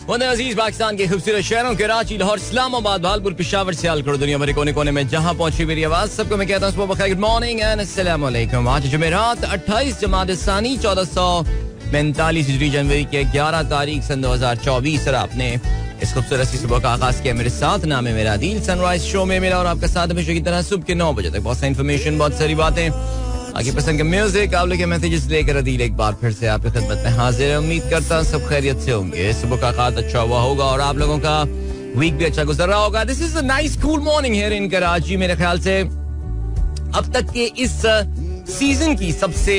वतन अजीज पाकिस्तान के खूबसूरत शहरों कराची, लाहौर, इस्लामाबाद, भालपुर, पेशावर, सियालकोट, दुनिया भर कोने कोने में जहां पहुंची मेरी आवाज, सबको मैं कहता हूं सुबह बखैर, गुड मॉर्निंग एंड अस्सलाम वालेकुम। आज जुमेरात 28 जमात-ए-सानी 1445 हिजरी, जनवरी के 11 तारीख सन 2024। और आपने इस खूबसूरत सी सुबह का आगाज किया मेरे साथ। नाम है मेरा अदील। सनराइज शो में मेरा और आपका साथ हमेशा की तरह सुबह के 9 बजे तक बहुत सारी इन्फॉर्मेशन, बहुत सारी बातें, आगे पसंद का म्यूजिक, आप लोग के मैसेजेस लेकर अदील एक बार फिर से आपकी खिदमत में हाजिर है। उम्मीद करता हूं सब खैरियत से होंगे, सुबह का आगाज अच्छा हुआ होगा और आप लोगों का वीक भी अच्छा गुजर रहा होगा। This is a nice cool morning here in Karachi. मेरे ख्याल से अब तक के इस सीजन की सबसे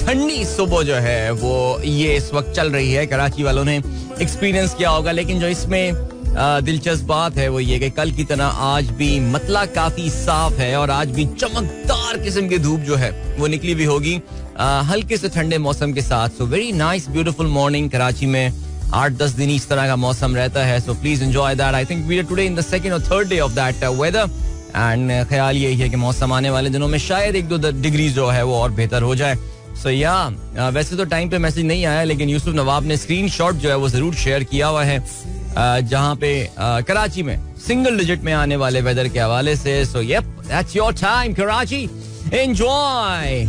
ठंडी सुबह जो है वो ये इस वक्त चल रही है। कराची वालों ने एक्सपीरियंस किया होगा, लेकिन जो इसमें दिलचस्प बात है वो ये कि कल की तरह आज भी मतला काफी साफ है और आज भी चमकदार किस्म की धूप जो है वो निकली भी होगी हल्के से ठंडे मौसम के साथ। So very nice beautiful morning. Karachi में 8-10 दिन इस तरह का मौसम रहता है, so please enjoy that. I think we are today in the second और third day of that weather and ख्याल यही है कि मौसम आने वाले दिनों में शायद 1-2 डिग्री जो है वो और बेहतर हो जाए। सो वैसे तो टाइम पे मैसेज नहीं आया, लेकिन यूसुफ नवाब ने स्क्रीनशॉट जो है वो जरूर शेयर किया हुआ है जहां पे कराची में सिंगल डिजिट में आने वाले वेदर के हवाले से। So yep, that's your time Karachi, enjoy.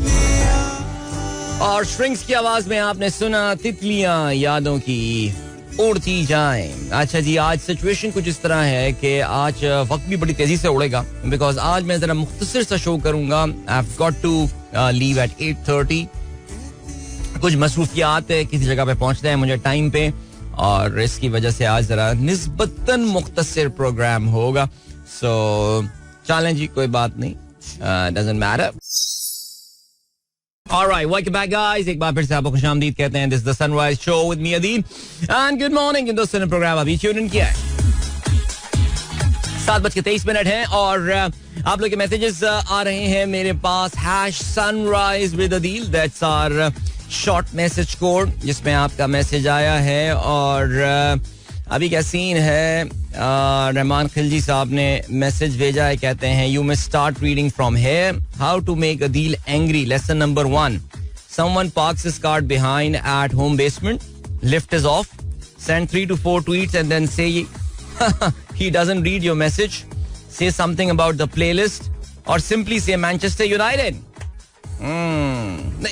और श्रिंक्स की आवाज में आपने सुना तितलियां यादों की उड़ती जाएं। अच्छा जी, आज सिचुएशन कुछ इस तरह है कि आज वक्त भी बड़ी तेजी से उड़ेगा, बिकॉज आज मैं जरा मुख्तसर सा शो करूंगा। I have got to leave at 8:30। कुछ मसरूफियात है, किसी जगह पे पहुंचते हैं मुझे टाइम पे, और इसकी वजह से आज जरा निस्बतन मुख्तसर प्रोग्राम होगा। सो चलें जी, कोई बात नहीं, doesn't matter. Alright, welcome back guys. एक बार फिर से आपको खुशामदीद कहते हैं। This is the Sunrise Show with me Adeel and good morning। इन दोस्तों ने प्रोग्राम अभी ट्यून इन किया है। 7:23 है और आप लोग के मैसेजेस आ रहे हैं मेरे पास। #sunrise with Adeel, that's our short message code जिसमें आपका मैसेज आया है। और अभी क्या सीन है, रहमान खिलजी साहब ने मैसेज भेजा है, कहते हैं you may start reading from here. How to make Adeel angry, lesson number 1। Someone parks his car behind at home basement, lift is off, send 3 to 4 tweets and then say he doesn't read your message, say something about the playlist or simply say Manchester United।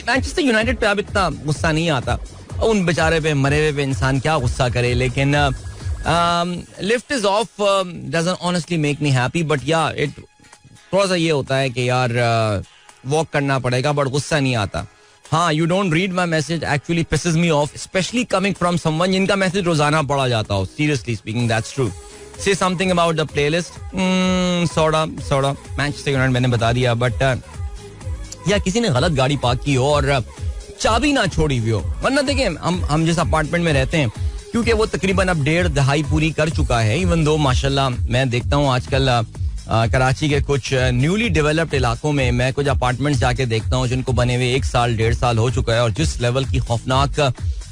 Manchester United पे अब इतना गुस्सा नहीं आता, उन बेचारे पे, मरे हुए पे इंसान क्या गुस्सा करे। लेकिन lift is of doesn't honestly make me happy, but या इट थोड़ा सा ये होता है कि यार वॉक करना पड़ेगा, बट गुस्सा नहीं आता। हाँ, you don't read my message actually pisses me off, especially coming from someone जिनका मैसेज रोजाना पढ़ा जाता हो। Seriously speaking, that's true. Say something about the playlist, soda Manchester United मैंने बता दिया, बट या किसी ने गलत गाड़ी पार्क की हो और चाबी ना छोड़ी हुई हो। वरना देखिए, हम जिस अपार्टमेंट में रहते हैं, क्योंकि वो तकरीबन अब 1.5 दहाई पूरी कर चुका है, इवन दो माशाल्लाह मैं देखता हूँ आजकल कराची के कुछ न्यूली डेवलप्ड इलाकों में मैं कुछ अपार्टमेंट्स जाके देखता हूँ जिनको बने हुए 1 साल 1.5 साल हो चुका है, और जिस लेवल की खौफनाक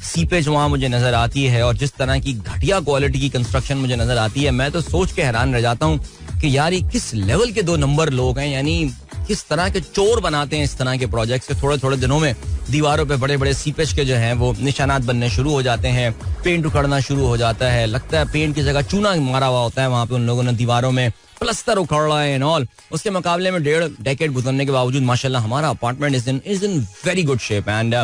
सीपेज वहाँ मुझे नजर आती है और जिस तरह की घटिया क्वालिटी की कंस्ट्रक्शन मुझे नजर आती है, मैं तो सोच के हैरान रह जाता हूँ कि यार ये किस लेवल के 2 नंबर लोग हैं, यानी किस तरह के चोर बनाते हैं इस तरह के प्रोजेक्ट्स के। थोड़े थोड़े दिनों में दीवारों पे बड़े बड़े सीपेज के जो हैं वो निशानात बनने शुरू हो जाते हैं, पेंट उखड़ना शुरू हो जाता है, लगता है पेंट की जगह चूना मारा हुआ होता है वहाँ पे उन लोगों ने दीवारों में, प्लस्तर उखड़ रहा है एंड ऑल। उसके मुकाबले में 1.5 डेकेड गुजरने के बावजूद माशाल्लाह हमारा apartment is in very good shape. And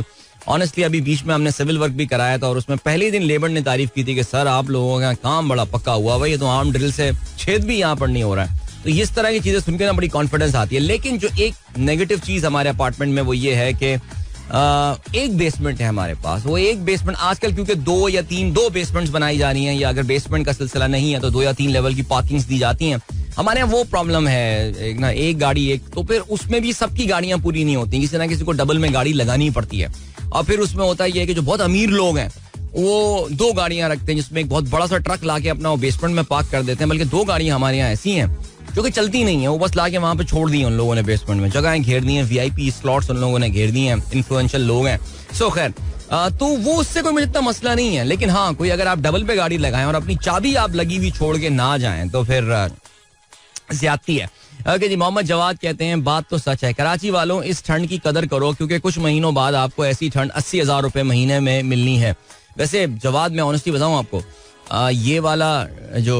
honestly अभी बीच में हमने सिविल वर्क भी कराया था और उसमें पहले दिन लेबर ने तारीफ की थी कि सर आप लोगों का काम बड़ा पक्का हुआ भाई, ये तो आर्म ड्रिल से छेद भी यहाँ पर नहीं हो रहा है। तो इस तरह की चीजें सुनकर ना बड़ी कॉन्फिडेंस आती है। लेकिन जो एक नेगेटिव चीज हमारे अपार्टमेंट में वो ये है कि एक बेसमेंट है हमारे पास। वो एक बेसमेंट आजकल क्योंकि 2 या 3 बेसमेंट्स बनाई जा रही हैं, या अगर बेसमेंट का सिलसिला नहीं है तो 2 या 3 लेवल की पार्किंग्स दी जाती हैं। हमारे यहाँ वो प्रॉब्लम है, एक गाड़ी एक, तो फिर उसमें भी सबकी गाड़ियां पूरी नहीं होती, किसी ना किसी को डबल में गाड़ी लगानी पड़ती है। और फिर उसमें होता है कि जो बहुत अमीर लोग हैं वो 2 गाड़ियां रखते हैं, जिसमें एक बहुत बड़ा सा ट्रक लाके अपना वो बेसमेंट में पार्क कर देते हैं। बल्कि 2 गाड़ियां हमारे यहाँ ऐसी हैं जो कि चलती नहीं है, वो बस लाके वहां पे छोड़ दी है उन लोगों ने बेसमेंट में, जगहें घेर दी हैं, VIP स्लॉट्स उन लोगों ने घेर दी हैं, इन्फ्लुएंशियल लोग हैं। सो खैर तो वो उससे कोई मुझे इतना मसला नहीं है। लेकिन हाँ, कोई अगर आप डबल पे गाड़ी लगाएं और अपनी चाबी आप लगी हुई छोड़ के ना जाएं तो फिर ज्यादती है। ओके जी, मोहम्मद जवाद कहते हैं बात तो सच है, कराची वालों इस ठंड की कदर करो क्योंकि कुछ महीनों बाद आपको ऐसी ठंड 80,000 रुपए महीने में मिलनी है। वैसे जवाद मैं ऑनेस्टली बताऊं आपको, ये वाला जो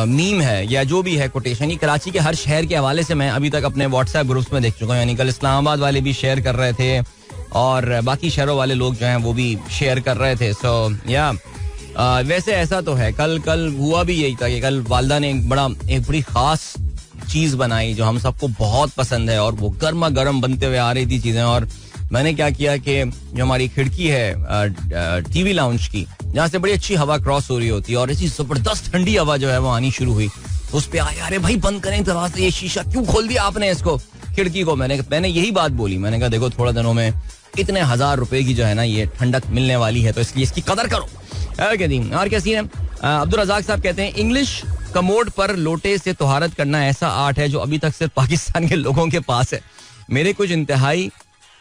मीम है या जो भी है कोटेशन, ये कराची के हर शहर के हवाले से मैं अभी तक अपने व्हाट्सएप ग्रुप्स में देख चुका हूँ. यानी कल इस्लामाबाद वाले भी शेयर कर रहे थे और बाकी शहरों वाले लोग जो हैं वो भी शेयर कर रहे थे. सो या वैसे ऐसा तो है. कल हुआ भी यही था कि कल वालदा ने एक बड़ी खास चीज़ बनाई जो हम सबको बहुत पसंद है और वो गर्मा गर्म बनते हुए आ रही थी चीज़ें. और मैंने क्या किया कि जो हमारी खिड़की है टीवी लाउंज की, जहाँ से बड़ी अच्छी हवा क्रॉस हो रही होती है और ऐसी जबरदस्त ठंडी हवा जो है वो आनी शुरू हुई, उस पे आया अरे भाई बंद करें दरवाजे, ये शीशा क्यों खोल दिया आपने इसको, खिड़की को. मैंने यही बात बोली. मैंने कहा देखो थोड़ा दिनों में इतने 1000 रुपए की जो है ना ये ठंडक मिलने वाली है, तो इसलिए इसकी कदर करो. और क्या सीन है. अब्दुल रज़ाक साहब कहते हैं इंग्लिश कमोड पर लोटे से तोहारत करना ऐसा आर्ट है जो अभी तक सिर्फ पाकिस्तान के लोगों के पास है. मेरे कुछ इंतहाई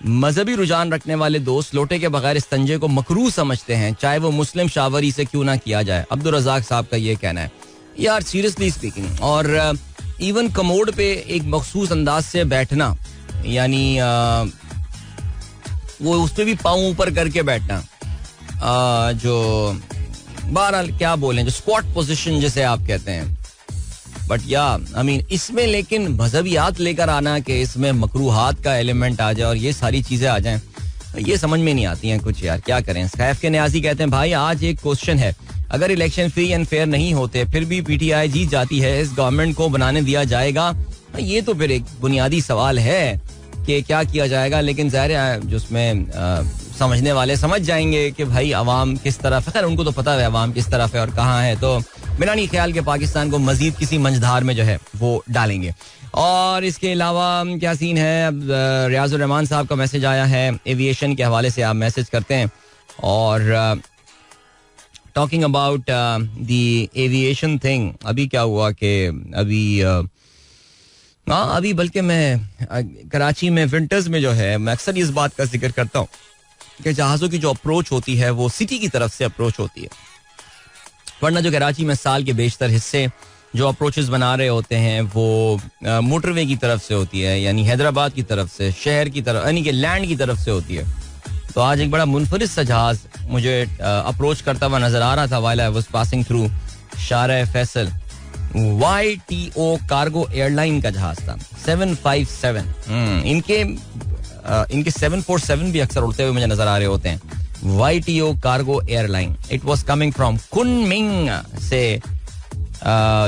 मजहबी रुझान रखने वाले दोस्त लोटे के बगैर इस्तंजे को मकरूह समझते हैं, चाहे वो मुस्लिम शावरी से क्यों ना किया जाए. अब्दुल रज़ाक साहब का ये कहना है. यार सीरियसली स्पीकिंग, और इवन कमोड पे एक मखसूस अंदाज से बैठना, यानी वो उस पर भी पाँव ऊपर करके बैठना, जो बहरहाल क्या बोलें, जो स्क्वाट पोजीशन जिसे आप कहते हैं. बट या आई मीन इसमें लेकिन मजहबियात लेकर आना कि इसमें मकरूहात का एलिमेंट आ जाए और ये सारी चीजें आ जाएं, ये समझ में नहीं आती हैं कुछ. यार क्या करें. सैफ के न्याजी कहते हैं भाई आज एक क्वेश्चन है, अगर इलेक्शन फ्री एंड फेयर नहीं होते फिर भी पीटीआई जीत जाती है, इस गवर्नमेंट को बनाने दिया जाएगा? ये तो फिर एक बुनियादी सवाल है कि क्या किया जाएगा. लेकिन ज़ाहिर है जो उसमें समझने वाले समझ जाएंगे कि भाई अवाम किस तरफ है. खैर उनको तो पता है अवाम किस तरफ है और कहाँ है, तो बिना नहीं ख्याल के पाकिस्तान को मजीद किसी मंझधार में जो है वो डालेंगे. और इसके अलावा क्या सीन है. अब रियाजुर रहमान साहब का मैसेज आया है एविएशन के हवाले से, आप मैसेज करते हैं और talking about the aviation thing. अभी क्या हुआ कि अभी बल्कि मैं कराची में विंटर्स में जो है मैं अक्सर इस बात का जिक्र करता हूँ कि जहाज़ों की जो अप्रोच होती है वो सिटी की तरफ से अप्रोच होती है, वरना जो कराची में साल के बेशतर हिस्से जो अप्रोचेस बना रहे होते हैं वो मोटरवे की तरफ से होती है, यानी हैदराबाद की तरफ से, शहर की तरफ, यानी कि लैंड की तरफ से होती है. तो आज एक बड़ा मुनफरिद सा जहाज मुझे अप्रोच करता हुआ नजर आ रहा था while I was passing through शारा फैसल. YTO कार्गो एयरलाइन का जहाज था 757. इनके 747 भी अक्सर उड़ते हुए मुझे नजर आ रहे होते हैं. YTO cargo airline, it was coming from Kunming से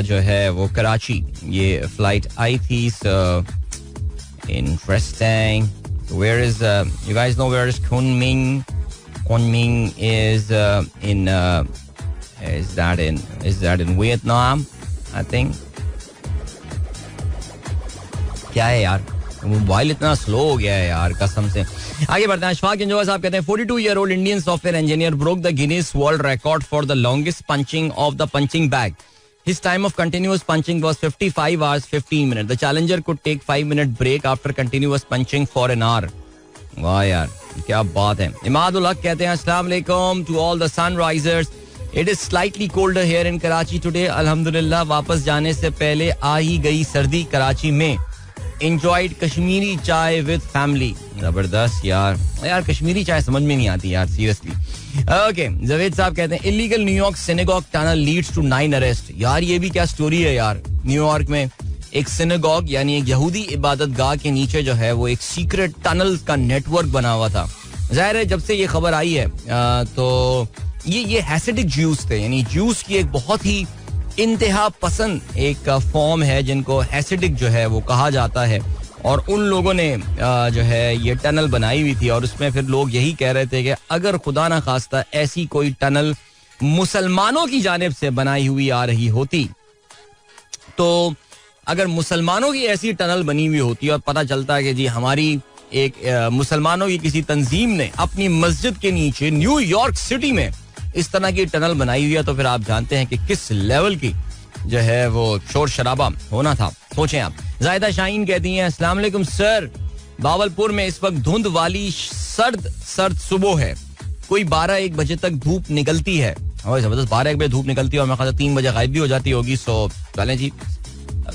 जो है वो कराची ये फ्लाइट आई थी. Interesting. Where is you guys know where is Kunming? Kunming is in is that in Vietnam? I think. क्या है यार, मोबाइल इतना स्लो हो गया है यार कसम से. आगे बढ़ते हैं. अशफाक इंजोआ साहब कहते हैं 42-year-old Indian software engineer broke the Guinness World Record for the longest punching of the punching bag. His time of continuous punching was 55 hours 15 minutes. The challenger could take 5-minute break after continuous punching for an hour. वाह यार क्या बात है. इमादुल हक कहते हैं अस्सलाम वालेकुम to all the sunrisers. It is slightly colder here in Karachi today. अल्हम्दुलिल्लाह वापस जाने से पहले आ ही गई सर्दी कराची में. Enjoyed कश्मीरी चाय with family. जबरदस्त यार कश्मीरी चाय समझ में नहीं आती यार सीरियसली. ओके जवेद साहब कहते हैं illegal New York synagogue tunnel leads to 9 arrest. यार ये भी क्या स्टोरी है यार. न्यूयॉर्क में एक सिनेगॉग यानी एक यहूदी इबादत गाह के नीचे जो है वो एक सीक्रेट टनल का नेटवर्क बना हुआ था. जाहिर है जब से ये खबर आई है तो ये हैसिडिक ज्यूस थे, यानी ज्यूस की एक बहुत ही इंतहा पसंद एक फॉर्म है जिनको हैसिडिक जो है वो कहा जाता है. और उन लोगों ने जो है ये टनल बनाई हुई थी और उसमें फिर लोग यही कह रहे थे कि अगर खुदा ना खास्ता ऐसी कोई टनल मुसलमानों की जानिब से बनाई हुई आ रही होती, तो अगर मुसलमानों की ऐसी टनल बनी हुई होती और पता चलता है कि जी हमारी एक मुसलमानों की किसी तंजीम ने अपनी मस्जिद के नीचे न्यूयॉर्क सिटी में इस तरह की टनल बनाई हुई है, तो फिर आप जानते हैं कि किस लेवल की जो है वो शोर शराबा होना था. सोचें आप. जायदा शाहीन कहती हैं अस्सलाम वालेकुम सर, बावलपुर में इस वक्त धुंध वाली सर्द सुबह है. कोई 12-1 बजे तक धूप निकलती है. और जबरदस्त 12-1 बजे धूप निकलती है और मैं कहता 3 बजे गायब भी हो जाती होगी. सो चलें जी,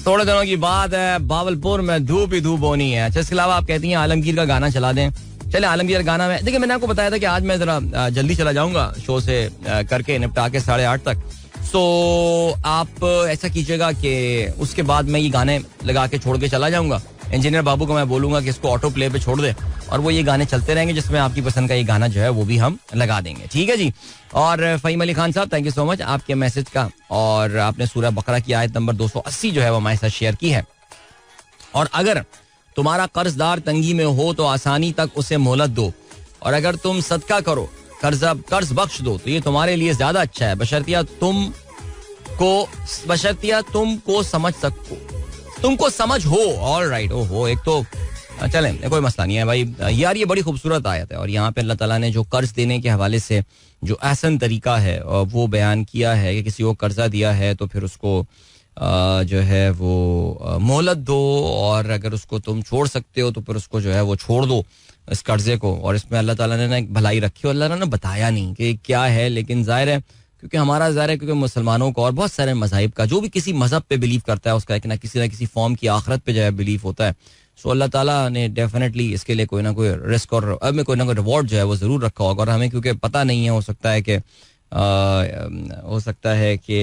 थोड़े दिनों की बात है, बावलपुर में धूप ही धूप होनी है. अच्छा इसके अलावा आप कहती हैं आलमगीर का गाना चला दें. चले आलमगीर गाना में देखिए मैंने आपको बताया था कि आज मैं जरा जल्दी चला जाऊंगा शो से करके निपटा के 8:30 तक. सो आप ऐसा कीजिएगा कि उसके बाद मैं ये गाने लगा के छोड़ के चला जाऊंगा. इंजीनियर बाबू को मैं बोलूंगा कि इसको ऑटो प्ले पे छोड़ दे और वो ये गाने चलते रहेंगे जिसमें आपकी पसंद का ये गाना जो है वो भी हम लगा देंगे. ठीक है जी. और फहीम अली खान साहब, थैंक यू सो मच आपके मैसेज का. और आपने सूरह बकरा की आयत नंबर 280 जो है वो हमारे साथ शेयर की है. और अगर तुम्हारा कर्जदार तंगी में हो तो आसानी तक उसे मोहलत दो, और अगर तुम सदका करो, कर्ज बख्श दो, तो ये तुम्हारे लिए ज्यादा अच्छा है, बशर्तिया तुमको समझ सको, तुमको समझ हो. All right. ओहो, एक तो चलें, कोई मसला नहीं है भाई यार. ये बड़ी खूबसूरत आयत है और यहाँ पे अल्लाह ताला ने जो कर्ज देने के हवाले से जो आसान तरीका है वो बयान किया है कि किसी को कर्जा दिया है तो फिर उसको जो है वो मोहलत दो, और अगर उसको तुम छोड़ सकते हो तो फिर उसको जो है वो छोड़ दो इस कर्जे को. और इसमें अल्लाह ताला ने ना एक भलाई रखी, और अल्लाह ने बताया नहीं कि क्या है, लेकिन जाहिर है क्योंकि हमारा ज़ाहिर है, क्योंकि मुसलमानों को और बहुत सारे मज़ाहिब का जो भी किसी मज़हब पे बिलीव करता है उसका एक ना किसी फॉर्म की आखिरत पे जो है बिलीव होता है. सो अल्लाह ताला ने डेफिनेटली इसके लिए कोई ना कोई रिस्क और अब में कोई ना कोई रिवॉर्ड जो है वो ज़रूर रखा होगा. और हमें क्योंकि पता नहीं है, हो सकता है कि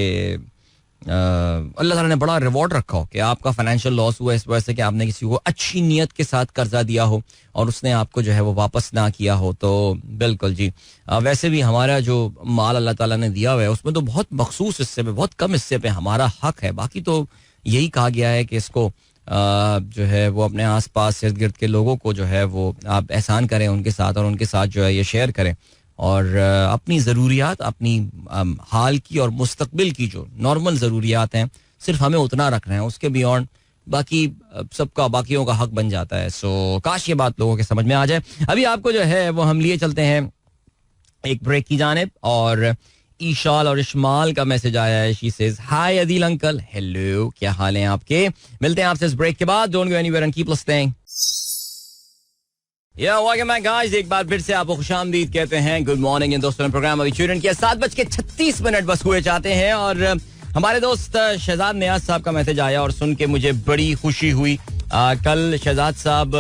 अल्लाह ताला ने बड़ा रिवॉर्ड रखा हो कि आपका फाइनेंशियल लॉस हुआ इस वजह से कि आपने किसी को अच्छी नीयत के साथ कर्जा दिया हो और उसने आपको जो है वो वापस ना किया हो. तो बिल्कुल जी. वैसे भी हमारा जो माल अल्लाह ताला ने दिया हुआ है उसमें तो बहुत मखसूस हिस्से पे, बहुत कम हिस्से पे हमारा हक है. बाकी तो यही कहा गया है कि इसको जो है वो अपने आस पास इर्द गिर्द के लोगों को जो है वो आप एहसान करें उनके साथ, और उनके साथ जो है ये शेयर करें, और अपनी ज़रूरियात, अपनी हाल की और मुस्तकबिल की जो नॉर्मल ज़रूरियात हैं सिर्फ हमें उतना रखना है, उसके बियॉन्ड बाकी सबका बाकियों का हक बन जाता है. सो काश ये बात लोगों के समझ में आ जाए. अभी आपको जो है वो हम लिए चलते हैं एक ब्रेक की जानिब, और ईशाल और इशमाल का मैसेज आया है. She says hi Adeel uncle, hello, क्या हाल है आपके. मिलते हैं आपसे इस ब्रेक के बाद. Don't go anywhere and keep listening. Welcome back guys, एक बार फिर से आपको खुशामदीद कहते हैं. गुड मॉर्निंग दोस्तों. प्रोग्राम अभी ट्यून किया 7:36 बस हुए चाहते हैं, और हमारे दोस्त शहजाद नियाज साहब का मैसेज आया और सुन के मुझे बड़ी खुशी हुई. कल शहजाद साहब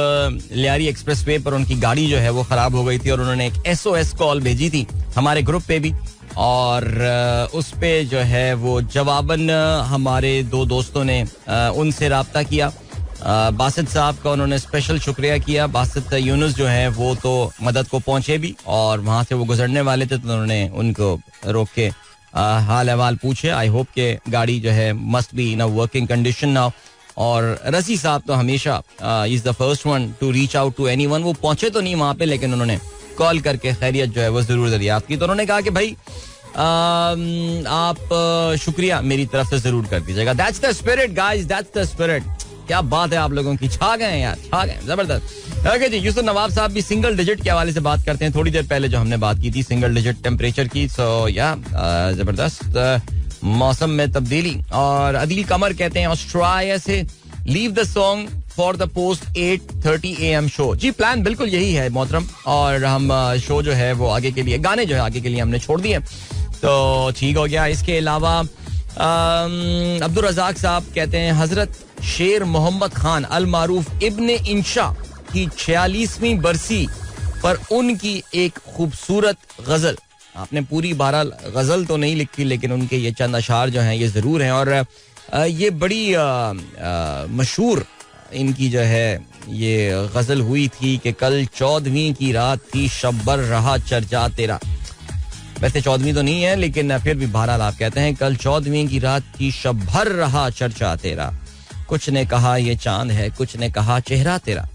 लियारी एक्सप्रेस वे पर उनकी गाड़ी जो है वो खराब हो गई थी और उन्होंने एक SOS कॉल भेजी थी हमारे ग्रुप पे भी, और उस पे जो है वो जवाबन हमारे दो दोस्तों ने उनसे राब्ता किया. बासित साहब का उन्होंने स्पेशल शुक्रिया किया. बासित यूनुस जो है वो तो मदद को पहुंचे भी, और वहां से वो गुजरने वाले थे तो उन्होंने उनको रोक के हाल अहवाल पूछे. आई होप के गाड़ी जो है must be in a working condition now. और रसी साहब तो हमेशा is the first one to reach out to anyone. वो पहुंचे तो नहीं वहां पे, लेकिन उन्होंने कॉल करके खैरियत जो है वो जरूर दरियाफ्त की. तो उन्होंने कहा कि भाई आप शुक्रिया मेरी तरफ से जरूर कर दीजिएगा. That's the spirit guys, that's the spirit. क्या बात है आप लोगों की, छा गए यार, छा गए, जबरदस्त. ओके जी, यूसुफ नवाब साहब भी सिंगल डिजिट के हवाले से बात करते हैं. थोड़ी देर पहले जो हमने बात की थी सिंगल डिजिट टेम्परेचर की. सो या जबरदस्त मौसम में तब्दीली. और अदील कमर कहते हैं ऑस्ट्रेलिया से leave the song for the post 8:30 AM show. जी प्लान बिल्कुल यही है मोहतरम, और हम शो जो है वो आगे के लिए, गाने जो है आगे के लिए हमने छोड़ दिए, तो ठीक हो गया. इसके अलावा अब्दुल रज़ाक साहब कहते हैं हजरत शेर मोहम्मद खान अल मारूफ इब्ने इंशा की 46वीं बरसी पर उनकी एक खूबसूरत गजल. आपने पूरी 12 गजल तो नहीं लिखी, लेकिन उनके ये चंद अशार जो हैं ये जरूर हैं. और ये बड़ी मशहूर इनकी जो है ये गजल हुई थी कि कल 14वीं की रात थी, शब्बर रहा चर्चा तेरा. वैसे 14वीं तो नहीं है, लेकिन फिर भी बहरहाल आप कहते हैं कल 14वीं की रात थी, शब भर रहा चर्चा तेरा. कुछ ने कहा ये चांद है, कुछ ने कहा चेहरा तेरा.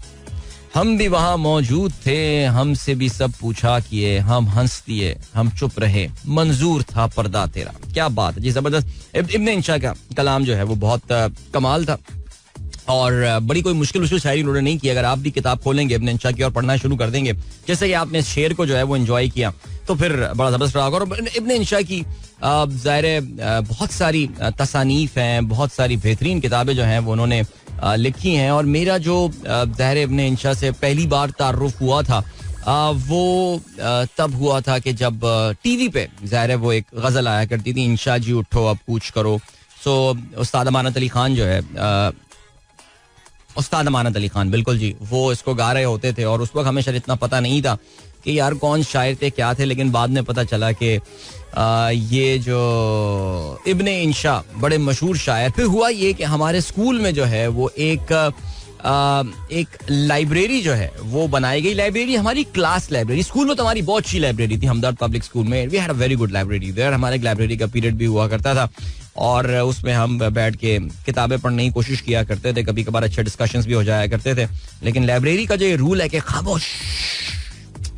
हम भी वहां मौजूद थे, हमसे भी सब पूछा किए, हम हंस दिए, हम चुप रहे, मंजूर था पर्दा तेरा. क्या बात है जी, जबरदस्त. इब्ने इंशा का कलाम जो है वो बहुत कमाल था, और बड़ी कोई मुश्किल शायरी उन्होंने नहीं की. अगर आप भी किताब खोलेंगे इब्ने इंशा की और पढ़ना शुरू कर देंगे, जैसे कि आपने शेर को जो है वो एंजॉय किया, तो फिर बड़ा जबरदस्त रहा. और इब्ने इंशा की ज़ाहिर बहुत सारी तसानीफ हैं, बहुत सारी बेहतरीन किताबें जो हैं वो उन्होंने लिखी हैं. और मेरा जो ज़ाहिर इब्ने इंशा से पहली बार तारुफ हुआ था वो तब हुआ था कि जब टीवी पे ज़ाहिर वो एक गज़ल आया करती थी, इंशा जी उठो अब कूच करो. सो उस्ताद अमानत अली खान जो है, उस्ताद अमानत अली खान बिल्कुल जी, वो इसको गा रहे होते थे. और उस वक्त हमें शायद इतना पता नहीं था कि यार कौन शायर थे, क्या थे, लेकिन बाद में पता चला कि ये जो इब्ने इंशा बड़े मशहूर शायर. फिर हुआ ये कि हमारे स्कूल में जो है वो एक लाइब्रेरी जो है वो बनाई गई. लाइब्रेरी हमारी क्लास लाइब्रेरी, स्कूल में तो हमारी बहुत अच्छी लाइब्रेरी थी हमदर्द पब्लिक स्कूल में. We had a very good library there. हमारे एक लाइब्रेरी का पीरियड भी हुआ करता था और उसमें हम बैठ के किताबें पढ़ने की कोशिश किया करते थे. कभी कभार अच्छे डिस्कशंस भी हो जाया करते थे. लेकिन लाइब्रेरी का जो ये रूल है कि खामोश,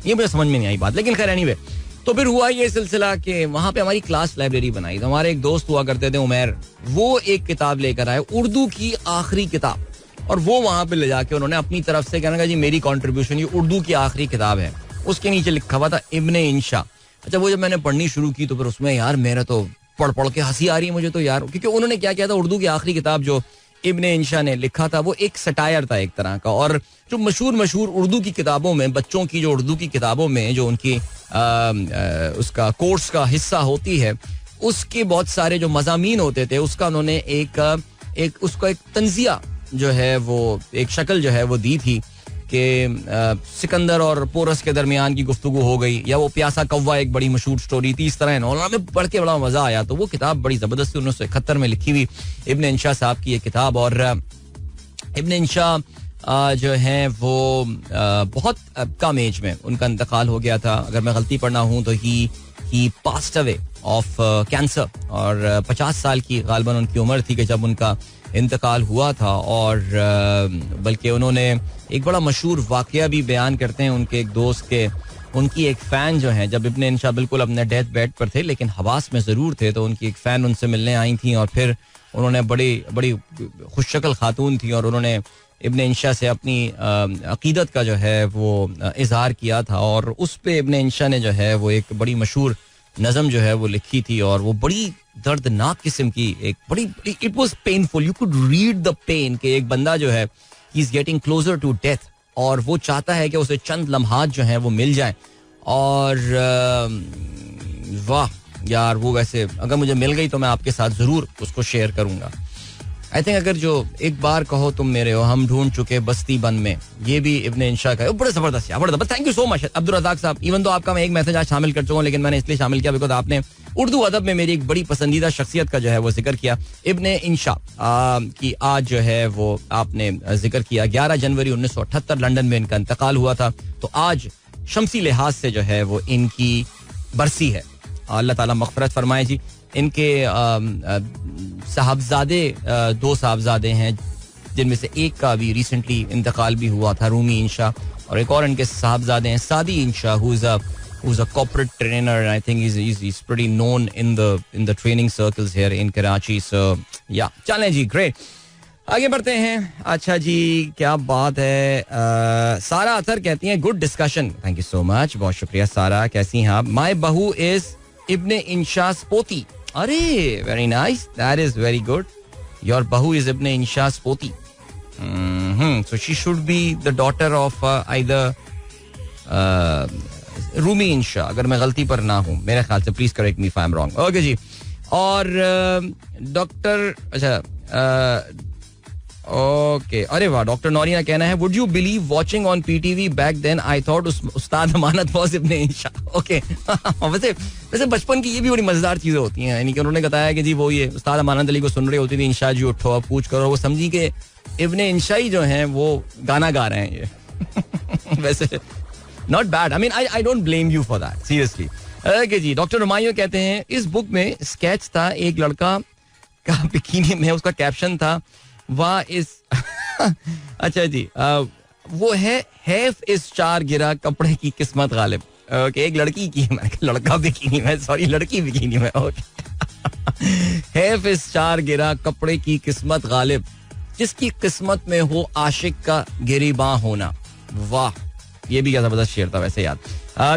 ये मुझे समझ में नहीं आई बात. लेकिन खैर एनीवे, तो फिर हुआ ये सिलसिला कि वहां पे हमारी क्लास लाइब्रेरी बनाई. तो हमारे एक दोस्त हुआ करते थे उमैर, वो एक किताब लेकर आए, उर्दू की आखिरी किताब, और वो वहां पे ले जाके उन्होंने अपनी तरफ से कहना जी मेरी कंट्रीब्यूशन ये उर्दू की आखिरी किताब है. उसके नीचे लिखा हुआ था इब्ने इंशा. अच्छा, वो जब मैंने पढ़नी शुरू की तो फिर उसमें यार मेरा तो पढ़ पढ़ के हंसी आ रही है मुझे तो यार, क्योंकि उन्होंने क्या किया था, उर्दू की आखिरी किताब जो इब्ने इंशा ने लिखा था वो एक सटायर था एक तरह का. और जो मशहूर उर्दू की किताबों में, बच्चों की जो उर्दू की किताबों में जो उनकी उसका कोर्स का हिस्सा होती है, उसके बहुत सारे जो मज़ामीन होते थे उसका उन्होंने एक उसको एक तंजिया जो है वो एक शक्ल जो है वो दी थी कि सिकंदर और पोरस के दरमियान की गुफ्तगू हो गई, या वो प्यासा कौवा एक बड़ी मशहूर स्टोरी थी. इस तरह नौला में पढ़ के बड़ा मजा आया. तो वो किताब बड़ी जबरदस्त 1971 में लिखी हुई इब्ने इंशा साहब की ये किताब. और इब्ने इंशा जो है वो बहुत कम एज में उनका इंतकाल हो गया था. अगर मैं गलती पढ़ना हूँ तो ही पास्ट अवे ऑफ कैंसर. और 50 साल की गालिबन उनकी उम्र थी कि जब उनका इंतकाल हुआ था. और बल्कि उन्होंने एक बड़ा मशहूर वाकया भी बयान करते हैं उनके एक दोस्त के. उनकी एक फ़ैन जो है, जब इब्ने इंशा बिल्कुल अपने डेथ बेड पर थे लेकिन हवास में ज़रूर थे, तो उनकी एक फ़ैन उनसे मिलने आई थी और फिर उन्होंने बड़ी खुशशक्ल खातून थी और उन्होंने इब्ने इंशा से अपनी अकीदत का जो है वो इजहार किया था. और उस पे इब्ने इंशा ने जो है वो एक बड़ी मशहूर नज़म जो है वो लिखी थी और वो बड़ी दर्दनाक किस्म की एक बड़ी it was painful. You could read the pain कि एक बंदा जो है he is getting closer to death और वो चाहता है कि उसे चंद लम्हात जो हैं वो मिल जाएं. और वाह यार, वो वैसे अगर मुझे मिल गई तो मैं आपके साथ ज़रूर उसको शेयर करूँगा. आई थिंक अगर जो एक बार कहो तुम मेरे हो, हम ढूंढ चुके बस्ती बन में, ये भी इब्ने इंशा का है. बड़ा जबरदस्त यार, बड़ा जबरदस्त. Thank you so much Abdul Razzaq साहब. इवन तो आपका मैं एक मैसेज आज शामिल कर चुका हूँ, लेकिन मैंने इसलिए शामिल किया बिकॉज आपने उर्दू अदब में मेरी एक बड़ी पसंदीदा शख्सियत का जो है वो जिक्र किया. इब्ने इंशा की आज जो है वो आपने जिक्र किया. 11 जनवरी 1978 लंदन में इनका इंतकाल हुआ था. तो आज शमसी लिहाज से जो है वो इनकी बरसी है. अल्लाह ताला मग़फ़िरत फरमाए जी. इनके साहबजादे 2 साहबजादे हैं जिनमें से एक का भी रिसेंटली इंतकाल भी हुआ था, रूमी इंशा, और एक और इनके साहबजादे हैं सादी इंशा who is a corporate trainer and I think he's pretty known in the training circles here in Karachi. So yeah, चलें जी, ग्रेट. आगे बढ़ते हैं. अच्छा जी, क्या बात है. सारा अतर कहती हैं good discussion. Thank you so much, बहुत शुक्रिया सारा. कैसी हैं आप. माई बहू इज इब्ने इंशास पोती. अरे very nice, that is very good. Your बहू इज इब्ने इंशास पोती. So she should be the daughter of either Rumi इंशा, अगर मैं गलती पर ना हूं मेरे ख्याल से. Please correct me if I am wrong. Okay जी. और डॉक्टर, अच्छा ओके, अरे वाह, डॉक्टर नौरी का कहना है would you believe watching on PTV back then I thought Ustad Amanat was Ibn Insha. Okay. वैसे बचपन की ये भी बड़ी मजेदार चीजें होती हैं. यानी कि उन्होंने बताया कि जी वो ये उस्ताद अमानत अली को सुन रही होती थी, इंशा जी उठो अब पूछ करो, वो समझी कि इब्ने इंशा ही जो हैं वो गाना गा रहे हैं ये. वैसे not bad. I mean I don't blame you for that, seriously. Okay जी. डॉक्टर रुमायूं कहते हैं इस बुक में स्केच था एक लड़का का बिकिनी में, उसका कैप्शन था वाह इस अच्छा जी, वो है इस 4 गिरा कपड़े की किस्मत गालिब. ओके, एक लड़की की, लड़का बिकिनी में, सॉरी लड़की बिकिनी में. ओके. है इस 4 गिरा कपड़े की किस्मत गालिब, जिसकी किस्मत में हो आशिक का गिरीबां होना. वाह, ये भी क्या जबरदस्त शेर था वैसे यार.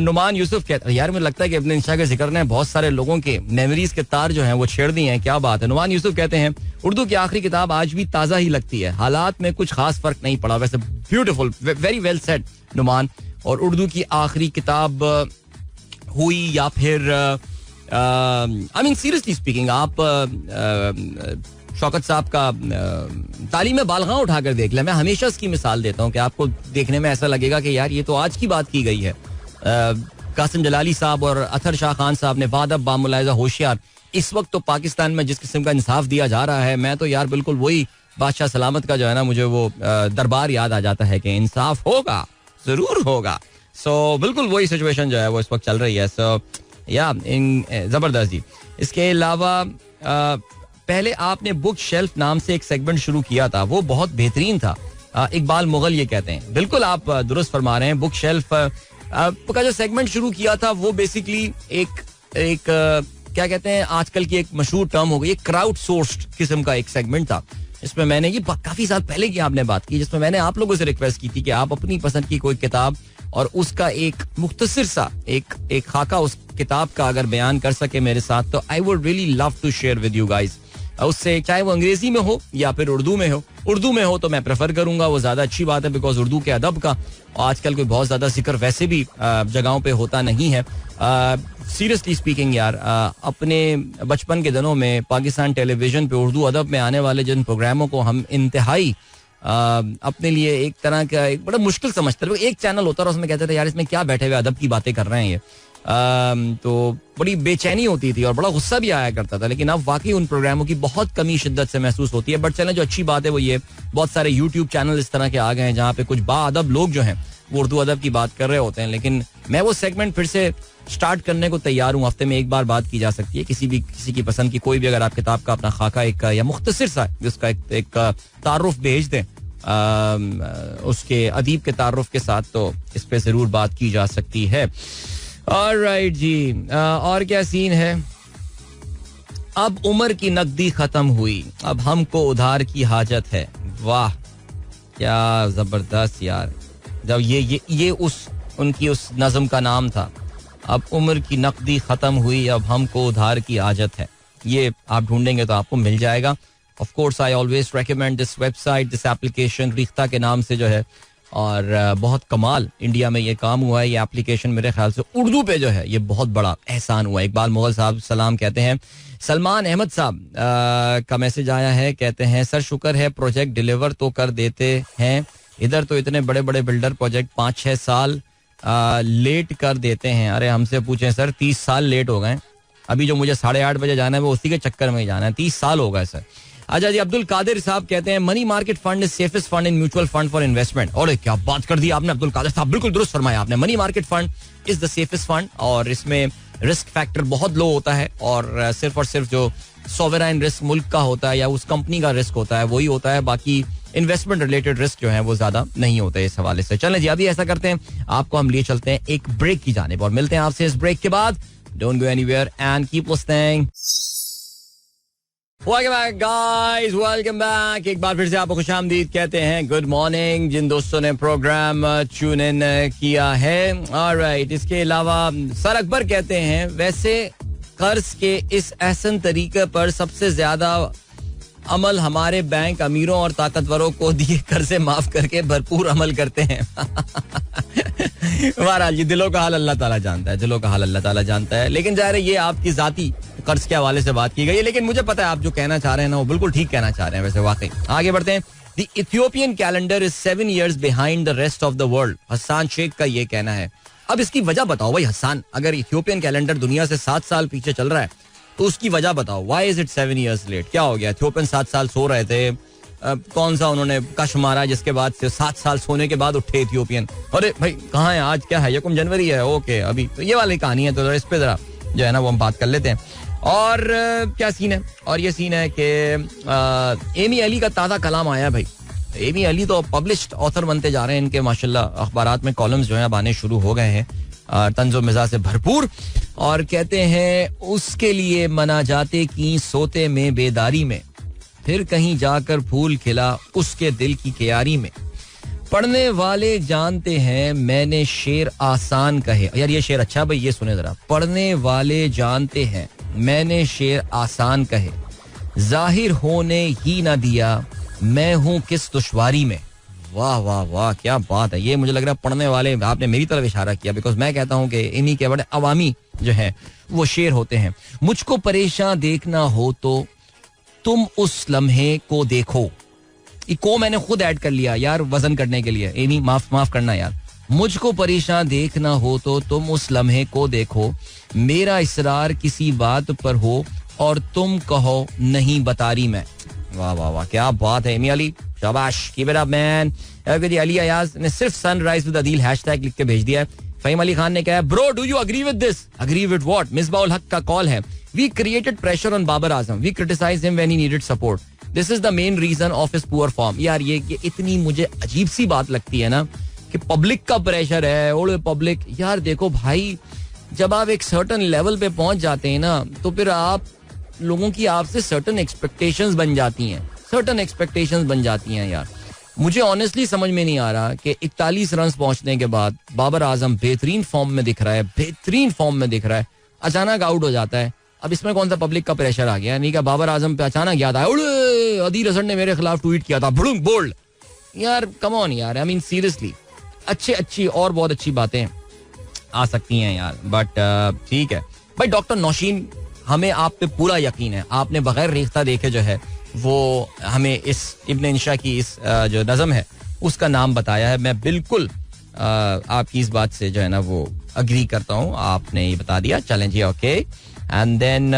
नुमान यूसुफ कहते हैं यार मुझे लगता है कि इब्ने इंशा के जिक्र ने बहुत सारे लोगों के मेमोरीज के तार जो हैं वो छेड़ दिए हैं. क्या बात है. नुमान यूसुफ कहते हैं उर्दू की आखिरी किताब आज भी ताज़ा ही लगती है, हालात में कुछ खास फर्क नहीं पड़ा. वैसे beautiful, very well said Noman. और उर्दू की आखिरी किताब हुई या फिर आई मीन सीरियसली स्पीकिंग, आप शौकत साहब का तालीम बालगां उठाकर देख लें. मैं हमेशा इसकी मिसाल देता हूँ कि आपको देखने में ऐसा लगेगा कि यार ये तो आज की बात की गई है. कासिम जलाली साहब और अथर शाह खान साहब ने वादब बामुलाइजा होशियार. इस वक्त तो पाकिस्तान में जिस किस्म का इंसाफ दिया जा रहा है, मैं तो यार बिल्कुल वही बादशाह सलामत का जो है ना, मुझे वो दरबार याद आ जाता है कि इंसाफ होगा, जरूर होगा. सो बिल्कुल वही सिचुएशन जो है वो इस वक्त चल रही है. सो या जबरदस्त जी. इसके अलावा पहले आपने बुक शेल्फ नाम से एक सेगमेंट शुरू किया था, वो बहुत बेहतरीन था. इकबाल मुगल ये कहते हैं. बिल्कुल आप दुरुस्त फरमा रहे हैं. बुक शेल्फ का जो सेगमेंट शुरू किया था वो बेसिकली एक क्या कहते हैं, आजकल की एक मशहूर टर्म हो गई, एक क्राउड सोर्स्ड किस्म का एक सेगमेंट था. इसमें मैंने ये काफी साल पहले की आपने बात की, जिसमें मैंने आप लोगों से रिक्वेस्ट की थी कि आप अपनी पसंद की कोई किताब और उसका एक मुख्तसर सा एक खाका उस किताब का अगर बयान कर सके मेरे साथ, तो I would really love to share with you guys. उससे चाहे वो अंग्रेजी में हो या फिर उर्दू में हो. उर्दू में हो तो मैं प्रेफर करूंगा, वो ज्यादा अच्छी बात है, बिकॉज उर्दू के अदब का आजकल कोई बहुत ज्यादा जिक्र वैसे भी जगहों पे होता नहीं है. सीरियसली स्पीकिंग यार, अपने बचपन के दिनों में पाकिस्तान टेलीविजन पे उर्दू अदब में आने वाले जिन प्रोग्रामों को हम इंतहाई अपने लिए एक तरह का एक बड़ा मुश्किल समझते थे. एक चैनल होता और उसमें कहते थे यार इसमें क्या बैठे हुए अदब की बातें कर रहे हैं ये. तो बड़ी बेचैनी होती थी और बड़ा गुस्सा भी आया करता था. लेकिन अब वाकई उन प्रोग्रामों की बहुत कमी शिद्दत से महसूस होती है. बट चलें, जो अच्छी बात है वो ये, बहुत सारे यूट्यूब चैनल इस तरह के आ गए हैं जहाँ पे कुछ बाअदब लोग जो हैं वो उर्दू अदब की बात कर रहे होते हैं. लेकिन मैं वो सेगमेंट फिर से स्टार्ट करने को तैयार हूँ. हफ्ते में एक बार बात की जा सकती है किसी की पसंद की कोई भी, अगर आप किताब का अपना खाका एक या मुख्तसर सा जिसका एक तारुफ भेज दें उसके अदीब के तारुफ के साथ, तो इस पे जरूर बात की जा सकती है. ऑलराइट जी. और क्या सीन है. अब उम्र की नकदी खत्म हुई, अब हमको उधार की हाजत है. वाह क्या जबरदस्त यार. जब ये उनकी उस नज़म का नाम था, अब उम्र की नकदी खत्म हुई, अब हमको उधार की हाजत है. ये आप ढूंढेंगे तो आपको मिल जाएगा. Of course I always recommend this website, this application Rekhta के नाम से जो है. और बहुत कमाल इंडिया में ये काम हुआ है. ये एप्लीकेशन मेरे ख्याल से उर्दू पे जो है ये बहुत बड़ा एहसान हुआ है. इकबाल मुगल साहब सलाम कहते हैं. सलमान अहमद साहब का मैसेज आया है, कहते हैं सर शुक्र है प्रोजेक्ट डिलीवर तो कर देते हैं. इधर तो इतने बड़े बड़े बिल्डर प्रोजेक्ट 5-6 साल लेट कर देते हैं. अरे हमसे पूछें सर, 30 साल लेट हो गए. अभी जो मुझे 8:30 बजे जाना है वो उसी के चक्कर में ही जाना है. 30 साल हो गए सर. अच्छा जी. अब्दुल कादिर साहब कहते हैं money market fund is safest fund in mutual fund for investment. और क्या बात कर दी आपने अब्दुल कादिर साहब, बिल्कुल दुरुस्त फरमाया आपने. Money market fund is the safest fund और इसमें रिस्क फैक्टर बहुत लो होता है और सिर्फ जो सॉवरेन रिस्क मुल्क का होता है या उस कंपनी का रिस्क होता है वही होता है. बाकी इन्वेस्टमेंट रिलेटेड रिस्क जो है वो ज्यादा नहीं होते इस हवाले से. चलें जी, अभी ऐसा करते हैं, आपको हम लिए चलते हैं एक ब्रेक की जानिब और मिलते हैं आपसे इस ब्रेक के बाद. Don't go anywhere and keep listening. Welcome back guys, welcome back. एक बार फिर से आपको खुशामदीद कहते हैं. गुड मॉर्निंग जिन दोस्तों ने प्रोग्राम ट्यून इन किया है. ऑलराइट. इसके अलावा सर अकबर कहते हैं वैसे कर्ज के इस एहसन तरीके पर सबसे ज्यादा अमल हमारे बैंक अमीरों और ताकतवरों को दिए कर्जे माफ करके भरपूर अमल करते हैं. बहरहाल ये दिलों का हाल अल्लाह ताला जानता है, दिलों का हाल अल्लाह ताला जानता है. लेकिन जाहिर है ये आपकी जाती कर्ज के हवाले से बात की गई है. लेकिन मुझे पता है आप जो कहना चाह रहे हैं ना वो बिल्कुल ठीक कहना चाह रहे हैं. वैसे वाकई आगे बढ़ते हैं. The Ethiopian calendar is 7 years behind the rest of the world. Hassan Sheikh का ये कहना है. अब इसकी वजह बताओ भाई हसन, अगर इथियोपियन कैलेंडर दुनिया से 7 साल पीछे चल रहा है तो उसकी वजह बताओ. व्हाई इज इट 7 years लेट? क्या हो गया? इथियोपियन 7 साल सो रहे थे. कौन सा उन्होंने कश मारा जिसके बाद से 7 साल सोने के बाद उठे इथियोपियन? अरे भाई कहाँ है, आज क्या है, 1 जनवरी है. ओके, अभी तो ये वाली कहानी है. तो इस पे जरा जो है ना वो हम बात कर लेते हैं. और क्या सीन है. और ये सीन है कि एमी अली का ताज़ा कलाम आया भाई. एमी अली तो पब्लिश्ड ऑथर बनते जा रहे हैं. इनके माशाल्लाह अखबारात में कॉलम्स जो है अब आने शुरू हो गए हैं, तंज़ो मिजाज से भरपूर. और कहते हैं उसके लिए मनाजाते की सोते में बेदारी में, फिर कहीं जाकर फूल खिला उसके दिल की क्यारी में. पढ़ने वाले जानते हैं मैंने शेर आसान कहे. यार ये शेर अच्छा भाई, ये सुने जरा. पढ़ने वाले जानते हैं मैंने शेर आसान कहे, जाहिर होने ही ना दिया मैं हूं किस दुश्वारी में. वाह वाह वाह क्या बात है. ये मुझे लग रहा है पढ़ने वाले आपने मेरी तरफ इशारा किया, बिकॉज मैं कहता हूं कि इन्हीं के बड़े अवामी जो है वो शेर होते हैं. मुझको परेशान देखना हो तो तुम उस लम्हे को देखो. को मैंने खुद ऐड कर लिया यार वजन करने के लिए. एमी माफ करना यार. मुझको परेशान देखना हो तो तुम उस लम्हे को देखो, मेरा इसरार किसी बात पर हो और तुम कहो नहीं बता रही मैं. वाह वाह वाह, क्या बात है एमी अली, शाबाश, keep it up man. Ali Ayaz ने सिर्फ सनराइज विद अदील हैशटैग लिख के भेज दिया है. फहीम अली खान ने कहा bro do you agree with this? Agree with what? Misbahul Haq का कॉल है. We created pressure on Babar Azam, we criticized him when he needed support. This is the main reason of his poor form. यार ये इतनी मुझे अजीब सी बात लगती है ना कि पब्लिक का प्रेशर है. ओले पब्लिक, यार देखो भाई, जब आप एक सर्टन लेवल पे पहुंच जाते हैं ना तो फिर आप लोगों की आपसे सर्टन एक्सपेक्टेशंस बन जाती हैं. यार मुझे ऑनेस्टली समझ में नहीं आ रहा कि 41 रन पहुंचने के बाद बाबर आजम बेहतरीन फॉर्म में दिख रहा है, अचानक आउट हो जाता है. अब इसमें कौन सा पब्लिक का प्रेशर आ गया? नहीं क्या बाबर आजम पे अचानक याद आया, अदील हसन ने मेरे खिलाफ ट्वीट किया था, बोल्ड. यार कम ऑन यार, आई मीन सीरियसली, अच्छी और बहुत अच्छी बातें आ सकती हैं यार, बट ठीक है भाई. डॉक्टर नौशीन, हमें आप पे पूरा यकीन है, आपने बगैर रेख्ता देखे जो है वो हमें इस इब्न इंशा की इस जो नज़म है उसका नाम बताया है. मैं बिल्कुल आपकी इस बात से जो है ना वो अग्री करता हूँ. आपने ये बता दिया, चलें जी, ओके. एंड देन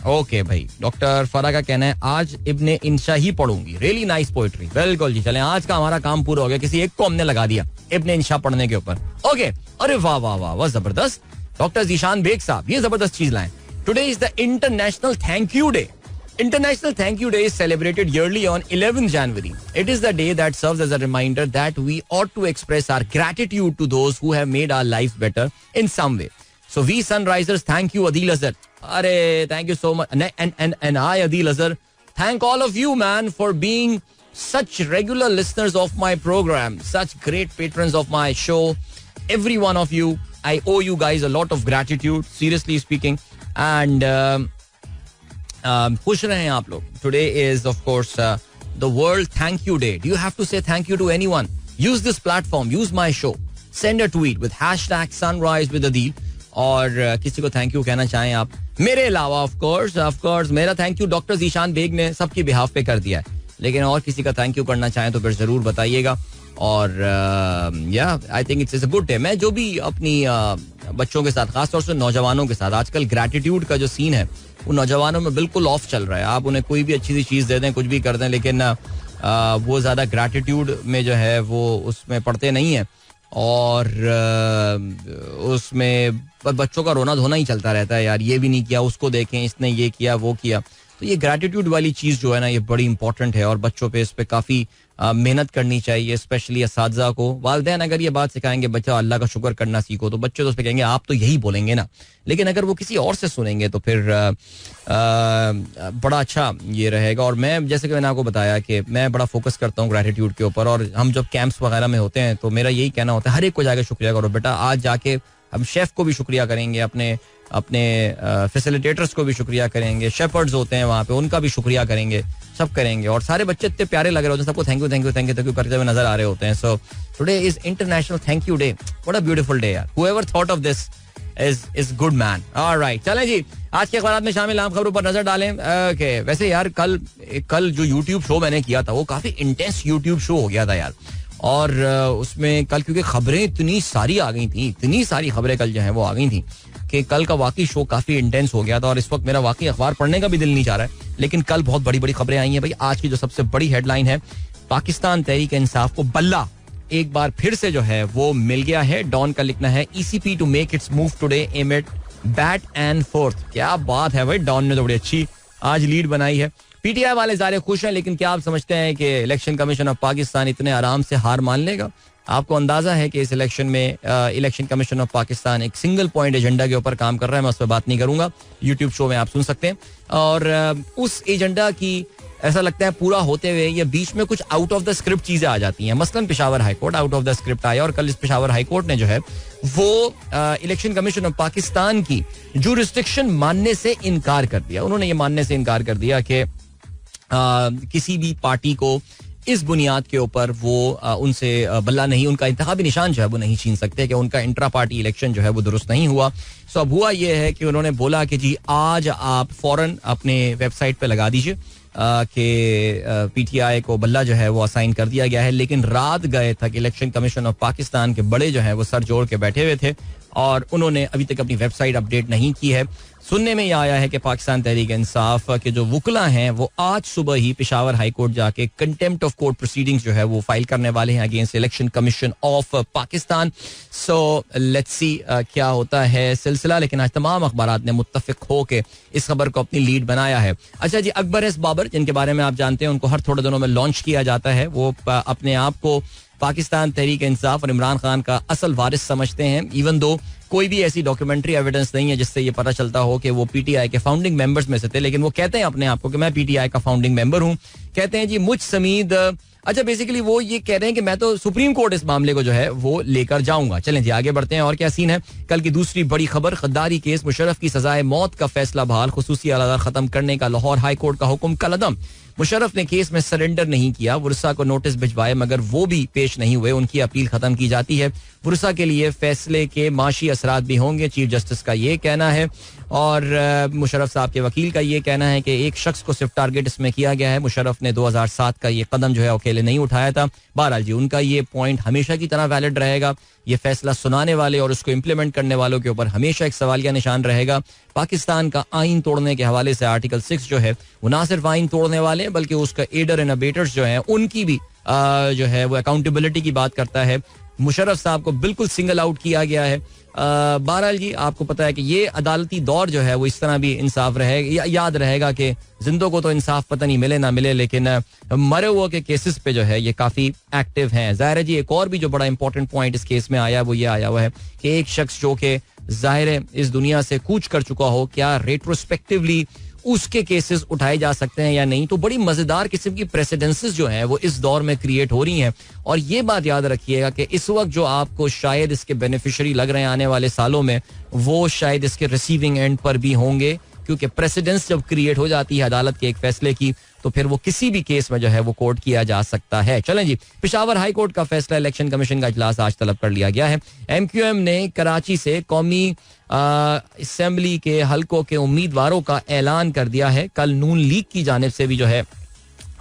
ओके भाई, डॉक्टर फरा का कहना है आज इब्ने इंशा ही पढ़ूंगी. Really nice poetry. बिल्कुल जी, चलें, आज का हमारा काम पूरा हो गया. किसी एक को हमने लगा दिया इब्ने इंशा पढ़ने के ऊपर. ओके, अरे वाह वाह वाह वाह, जबरदस्त. डॉक्टर जीशान बेग साहब ये जबरदस्त चीज लाएं. Today is the international thank you day. International Thank You Day is celebrated yearly on 11th January. It is the day that serves as a reminder that we ought to express our gratitude to those who have made our lives better in some way. So we Sunrisers thank you Adil Azhar. Arey, thank you so much. And I Adil Azhar thank all of you man for being such regular listeners of my program, such great patrons of my show. Every one of you, I owe you guys a lot of gratitude, seriously speaking. And खुश रहें आप लोग. Today is of course the World Thank You Day. Do you have to say thank you to anyone? Use this platform, use my show. Send a tweet with hashtag Sunrise with Adil और किसी को thank you कहना चाहें आप. मेरे अलावा of course मेरा thank you doctor Zeeshan Baig ने सबकी बिहाफ पे कर दिया है, लेकिन और किसी का थैंक यू करना चाहें तो फिर जरूर बताइएगा. और या I think it's a good day. मैं जो भी अपनी बच्चों के साथ, खासतौर से नौजवानों के साथ, आजकल ग्रैटिट्यूड का जो सीन है वो नौजवानों में बिल्कुल ऑफ चल रहा है. आप उन्हें कोई भी अच्छी सी चीज़ दे दें, कुछ भी कर दें, लेकिन वो ज़्यादा ग्रैटिट्यूड में जो है वो उसमें पढ़ते नहीं है और उसमें बच्चों का रोना धोना ही चलता रहता है. यार ये भी नहीं किया, उसको देखें, इसने ये किया वो किया. तो ये ग्रैटिट्यूड वाली चीज़ जो है ना ये बड़ी इंपॉर्टेंट है और बच्चों पे इस पे काफ़ी मेहनत करनी चाहिए, स्पेशली असातिज़ा को. वालिदैन अगर ये बात सिखाएंगे बच्चा अल्लाह का शुक्र करना सीखो, तो बच्चे तो उस पर कहेंगे आप तो यही बोलेंगे ना. लेकिन अगर वो किसी और से सुनेंगे तो फिर बड़ा अच्छा ये रहेगा. और मैं जैसे कि मैंने आपको बताया कि मैं बड़ा फोकस करता हूँ ग्रैटिट्यूड के ऊपर, और हम जब कैंप्स वगैरह में होते हैं तो मेरा यही कहना होता है हर एक को जाकर शुक्रिया करो बेटा. आज जाके हम शेफ को भी शुक्रिया करेंगे, अपने फैसिलिटेटर्स को भी शुक्रिया करेंगे, शेपर्ड्स होते हैं वहाँ पे उनका भी शुक्रिया करेंगे, सब करेंगे. और सारे बच्चे इतने प्यारे लग रहे होते हैं, सबको थैंक यू करते हुए नजर आ रहे होते हैं. So today is international thank you day. What a beautiful day यार. Whoever thought of this is good man. Alright, चलें जी, आज के अखबार में शामिल आम खबरों पर नजर डालें. ओके, वैसे यार कल जो यूट्यूब शो मैंने किया था वो काफी इंटेंस यूट्यूब शो हो गया था यार. और उसमें कल क्योंकि खबरें इतनी सारी आ गई थी, इतनी सारी खबरें कल जो है वो आ गई थी कि कल का वाकई शो काफी इंटेंस हो गया था. और इस वक्त मेरा वाकई अखबार पढ़ने का भी दिल नहीं चाह रहा है, लेकिन कल बहुत बड़ी बड़ी खबरें आई हैं भाई. आज की जो सबसे बड़ी हेडलाइन है, पाकिस्तान तहरीक इंसाफ को बल्ला एक बार फिर से जो है वो मिल गया है. डॉन का लिखना है ECP to make its move today amid bat and forth. क्या बात है भाई, डॉन ने तो बड़ी अच्छी आज लीड बनाई है. पीटीआई वाले सारे खुश हैं, लेकिन क्या आप समझते हैं कि इलेक्शन कमीशन ऑफ पाकिस्तान इतने आराम से हार मान लेगा? आपको अंदाजा है कि इस इलेक्शन में इलेक्शन कमीशन ऑफ पाकिस्तान एक सिंगल पॉइंट एजेंडा के ऊपर काम कर रहा है. मैं उस पर बात नहीं करूंगा, यूट्यूब शो में आप सुन सकते हैं. और उस एजेंडा की ऐसा लगता है पूरा होते हुए ये बीच में कुछ आउट ऑफ द स्क्रिप्ट चीजें आ जाती हैं. मसलन Peshawar high court out of the script आया, और कल इस पेशावर हाईकोर्ट ने जो है वो इलेक्शन कमीशन ऑफ पाकिस्तान की जुरिस्डिक्शन मानने से इनकार कर दिया. उन्होंने ये मानने से इनकार कर दिया कि किसी भी पार्टी को इस बुनियाद के ऊपर वो उनसे बल्ला नहीं, उनका इंतखाबी निशान जो है वो नहीं छीन सकते कि उनका इंट्रा पार्टी इलेक्शन जो है वो दुरुस्त नहीं हुआ. सो अब हुआ ये है कि उन्होंने बोला कि जी आज आप फौरन अपने वेबसाइट पे लगा दीजिए कि पीटीआई को बल्ला जो है वो असाइन कर दिया गया है. लेकिन रात गए तक इलेक्शन कमीशन ऑफ पाकिस्तान के बड़े जो है वो सर जोड़ के बैठे हुए थे और उन्होंने अभी तक अपनी वेबसाइट अपडेट नहीं की है. सुनने में यह आया है कि पाकिस्तान तहरीक इंसाफ के जो वुकला हैं वो आज सुबह ही पेशावर हाई कोर्ट जाके कंटेम्प्ट ऑफ कोर्ट प्रोसीडिंग्स जो है वो फाइल करने वाले हैं against election commission of Pakistan. So let's see क्या होता है सिलसिला. लेकिन आज तमाम अखबारात ने मुत्तफिक हो के इस खबर को अपनी लीड बनाया है. अच्छा जी, अकबर एस बाबर जिनके बारे में आप जानते हैं, उनको हर थोड़े दिनों में लॉन्च किया जाता है. वो अपने आप को पाकिस्तान तहरीक इंसाफ और इमरान खान का असल वारिस समझते हैं, इवन दो कोई भी ऐसी डॉक्यूमेंट्री एविडेंस नहीं है जिससे ये पता चलता हो कि वो पीटीआई के फाउंडिंग मेंबर्स में से थे. लेकिन वो कहते हैं अपने आप को कि मैं पीटीआई का फाउंडिंग मेंबर हूं. कहते हैं जी मुझ समीद, अच्छा बेसिकली वो ये कह रहे हैं कि मैं तो सुप्रीम कोर्ट इस मामले को जो है वो लेकर जाऊंगा. चलें जी आगे बढ़ते हैं और क्या सीन है. कल की दूसरी बड़ी खबर, गद्दारी केस, मुशर्रफ की सजाए मौत का फैसला बहाल, खुसूसी अदालत खत्म करने का लाहौर हाई कोर्ट का हुक्म कलअदम. मुशर्रफ ने केस में सरेंडर नहीं किया, वुरसा को नोटिस भिजवाए मगर वो भी पेश नहीं हुए, उनकी अपील खत्म की जाती है. वुरसा के लिए फैसले के माशी असरात भी होंगे, चीफ जस्टिस का ये कहना है. और मुशर्रफ साहब के वकील का ये कहना है कि एक शख्स को सिर्फ टारगेट इसमें किया गया है. मुशर्रफ ने 2007 का ये कदम जो है अकेले नहीं उठाया था. बहरहाल जी उनका ये पॉइंट हमेशा की तरह वैलिड रहेगा. ये फैसला सुनाने वाले और उसको इम्प्लीमेंट करने वालों के ऊपर हमेशा एक सवालिया निशान रहेगा. पाकिस्तान का आइन तोड़ने के हवाले से आर्टिकल 6 जो है वो ना सिर्फ आइन तोड़ने वाले हैं बल्कि उसका एडर एंड अबेटर्स जो हैं उनकी भी जो है वो अकाउंटेबिलिटी की बात करता है. मुशर्रफ साहब को बिल्कुल सिंगल आउट किया गया है. बहरहाल जी आपको पता है कि ये अदालती दौर जो है वो इस तरह भी इंसाफ रहेगा, याद रहेगा कि जिंदों को तो इंसाफ पता नहीं मिले ना मिले, लेकिन मरे हुए के केसेस पे जो है ये काफी एक्टिव हैं. जाहिर है जी एक और भी जो बड़ा इंपॉर्टेंट पॉइंट इस केस में आया वो ये आया हुआ है कि एक शख्स जो कि जाहिर है इस दुनिया से कूच कर चुका हो, क्या रेट्रोस्पेक्टिवली उसके केसेस उठाए जा सकते हैं या नहीं. तो बड़ी मजेदार किस्म की प्रेसिडेंसेस जो हैं वो इस दौर में क्रिएट हो रही हैं. और ये बात याद रखिएगा कि इस वक्त जो आपको शायद इसके बेनिफिशियरी लग रहे हैं आने वाले सालों में, वो शायद इसके रिसीविंग एंड पर भी होंगे, क्योंकि प्रेसिडेंस जब क्रिएट हो जाती है अदालत के एक फैसले की तो फिर वो किसी भी केस में जो है वो कोर्ट किया जा सकता है. चलें जी, पेशावर हाई कोर्ट का फैसला, इलेक्शन कमीशन का इजलास आज तलब कर लिया गया है. एमक्यूएम ने कराची से कौमी असेंबली के हलकों के उम्मीदवारों का ऐलान कर दिया है. कल नून लीग की जानिब से भी जो है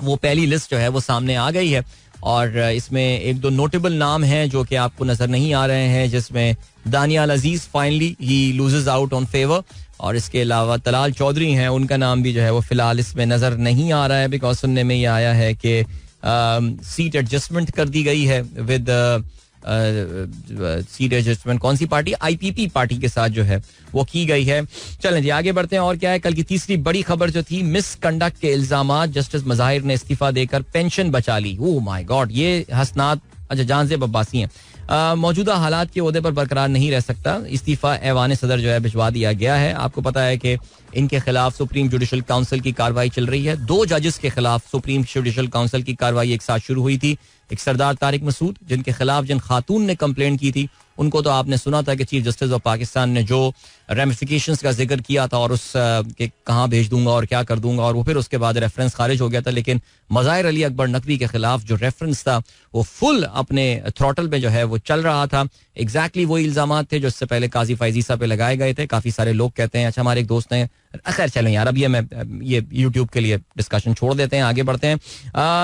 वो पहली लिस्ट जो है वो सामने आ गई है और इसमें एक दो नोटेबल नाम हैं जो कि आपको नजर नहीं आ रहे हैं, जिसमें Daniyal Aziz finally he loses out on favour, और इसके अलावा तलाल चौधरी हैं, उनका नाम भी जो है वो फिलहाल इसमें नजर नहीं आ रहा है बिकॉज सुनने में ये आया है कि सीट एडजस्टमेंट कर दी गई है विद सीट एडजस्टमेंट कौन सी पार्टी, आईपीपी पार्टी के साथ जो है वो की गई है. चलें जी आगे बढ़ते हैं और क्या है. कल की तीसरी बड़ी खबर जो थी, मिसकंडक्ट के इल्जामात, जस्टिस मज़ाहिर ने इस्तीफा देकर पेंशन बचा ली. ओह माय गॉड, ये हसनात अच्छा जानजेब अब्बासी हैं. मौजूदा हालात के ओहदे पर बरकरार नहीं रह सकता, इस्तीफा ऐवान सदर जो है भिजवा दिया गया है. आपको पता है कि इनके खिलाफ सुप्रीम जुडिशल काउंसिल की कार्रवाई चल रही है. 2 जजेस के खिलाफ सुप्रीम जुडिशल काउंसिल की कार्रवाई एक साथ शुरू हुई थी. एक सरदार तारिक मसूद जिनके खिलाफ जिन खातून ने कंप्लेंट की थी, उनको तो आपने सुना था कि चीफ जस्टिस ऑफ पाकिस्तान ने जो रेमिफिकेशंस का जिक्र किया था और उस के कहाँ भेज दूंगा और क्या कर दूंगा, और वो फिर उसके बाद रेफरेंस खारिज हो गया था. लेकिन मज़ाहिर अली अकबर नकवी के खिलाफ जो रेफरेंस था वो फुल अपने थ्रॉटल पे जो है वो चल रहा था. एग्जैक्टली वही इल्जामात थे जो इससे पहले काजी फैजीसा पे लगाए गए थे. काफी सारे लोग कहते हैं, अच्छा हमारे एक दोस्त हैं, खैर चलें यार अब ये यूट्यूब के लिए डिस्कशन छोड़ देते हैं, आगे बढ़ते हैं.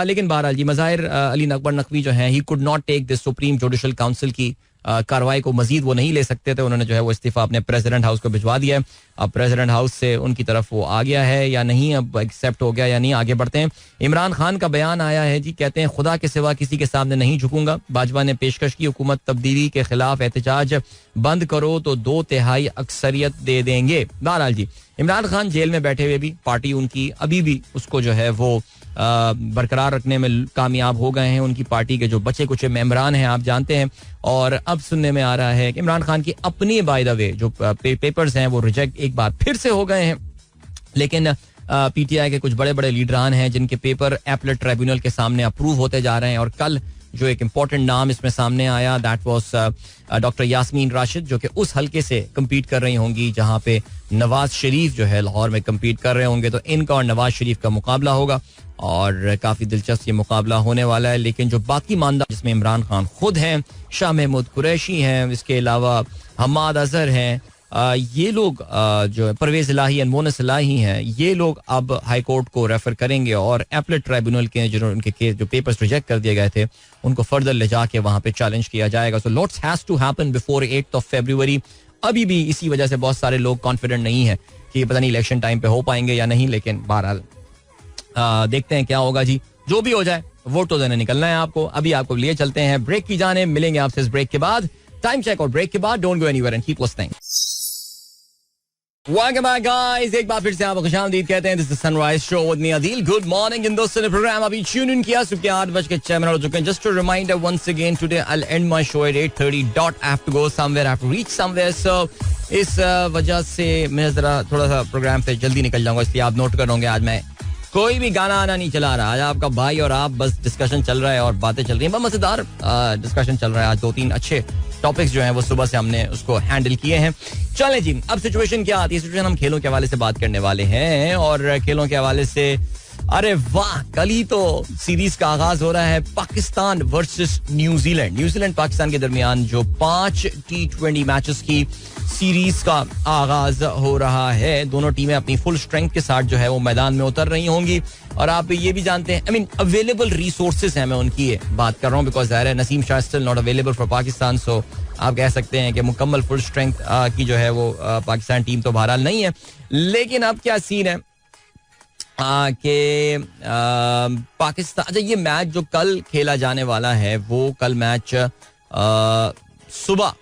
लेकिन बहरहाल जी मज़ाहिर अली अकबर नकवी जो है he could not take this supreme judicial council की कार्रवाई को मजीद वो नहीं ले सकते थे. उन्होंने जो है वो इस्तीफा अपने प्रेसिडेंट हाउस को भिजवा दिया है. अब प्रेसिडेंट हाउस से उनकी तरफ वो आ गया है या नहीं, अब एक्सेप्ट हो गया या नहीं, आगे बढ़ते हैं. इमरान खान का बयान आया है जी, कहते हैं खुदा के सिवा किसी के सामने नहीं झुकूंगा. बाजवा ने पेशकश की हुकूमत तब्दीली के खिलाफ एहतजाज बंद करो तो 2/3 अक्सरियत दे देंगे. बहरहाल जी इमरान खान जेल में बैठे हुए भी पार्टी उनकी अभी भी उसको जो है वो बरकरार रखने में कामयाब हो गए हैं. उनकी पार्टी के जो बचे कुछ मेंबरान हैं आप जानते हैं. और अब सुनने में आ रहा है कि इमरान खान की अपनी बाय द वे जो पेपर्स हैं वो रिजेक्ट एक बार फिर से हो गए हैं. लेकिन पीटीआई के कुछ बड़े बड़े लीडरान हैं जिनके पेपर एपलेट ट्रिब्यूनल के सामने अप्रूव होते जा रहे हैं. और कल जो एक इम्पोर्टेंट नाम इसमें सामने आया that was doctor Yasmin Rashid, जो कि उस हलके से कम्पीट कर रही होंगी जहां पे नवाज शरीफ जो है लाहौर में कम्पीट कर रहे होंगे. तो इनका और नवाज शरीफ का मुकाबला होगा और काफी दिलचस्प ये मुकाबला होने वाला है. लेकिन जो बाकी मानदा जिसमें इमरान खान खुद हैं, शाह महमूद कुरैशी हैं, इसके अलावा हम्माद अजहर हैं, ये लोग जो परवेज इलाही एंड मोनस इलाही हैं, ये लोग अब हाई कोर्ट को रेफर करेंगे और एपलेट ट्राइब्यूनल के जिन्होंने उनके केस जो पेपर्स रिजेक्ट कर दिए गए थे उनको फर्दर ले जाके वहां पे चैलेंज किया जाएगा. So lots has to happen before 8th of February. अभी भी इसी वजह से बहुत सारे लोग कॉन्फिडेंट नहीं है कि पता नहीं इलेक्शन टाइम पे हो पाएंगे या नहीं. लेकिन बहरहाल देखते हैं क्या होगा जी. जो भी हो जाए वोट तो देने निकलना है आपको. अभी आपको लिए चलते हैं ब्रेक की जाने. मिलेंगे आपसे इस ब्रेक के बाद. टाइम चेक और ब्रेक के बाद. Don't go anywhere and keep listening. Welcome back guys. एक बार फिर से आपको खुशामदीद कहते हैं. This is Sunrise Show with me Adil. Good morning. इन दोस्तों ने प्रोग्राम अभी ट्यून इन किया. सुबह के 8:06 हो चुके हैं. Just a reminder once again today I'll end my show at 8:30. I have to go somewhere. I have to reach somewhere. So इस वजह से मैं जरा थोड़ा सा प्रोग्राम से जल्दी निकल जाऊंगा. इसलिए आप नोट करोगे आज मैं कोई भी गाना आना नहीं चला रहा. आज आपका भाई और आप बस डिस्कशन चल रहा है और बातें चल रही हैं. बहुत मजेदार डिस्कशन चल रहा है. आज 2-3 अच्छे टॉपिक्स जो हैं वो सुबह से हमने उसको हैंडल किए हैं. चलें जी, अब सिचुएशन क्या आती है. सिचुएशन हम खेलों के हवाले से बात करने वाले हैं और खेलों के हवाले से अरे वाह, कल ही तो सीरीज का आगाज हो रहा है. Pakistan versus New Zealand. New Zealand Pakistan के दरमियान जो 5 T20 मैचेस की सीरीज का आगाज हो रहा है. दोनों टीमें अपनी फुल स्ट्रेंथ के साथ जो है वो मैदान में उतर रही होंगी. और आप ये भी जानते हैं, आई मीन अवेलेबल रिसोर्सेज हैं, मैं उनकी बात कर रहा हूँ बिकॉज ज़ाहिर है Naseem Shah still not available for Pakistan. So आप कह सकते हैं कि मुकम्मल फुल स्ट्रेंथ की जो है वो पाकिस्तान टीम तो बहरहाल नहीं है. लेकिन अब क्या सीन है कि पाकिस्तान, अच्छा ये मैच जो कल खेला जाने वाला है वो कल मैच सुबह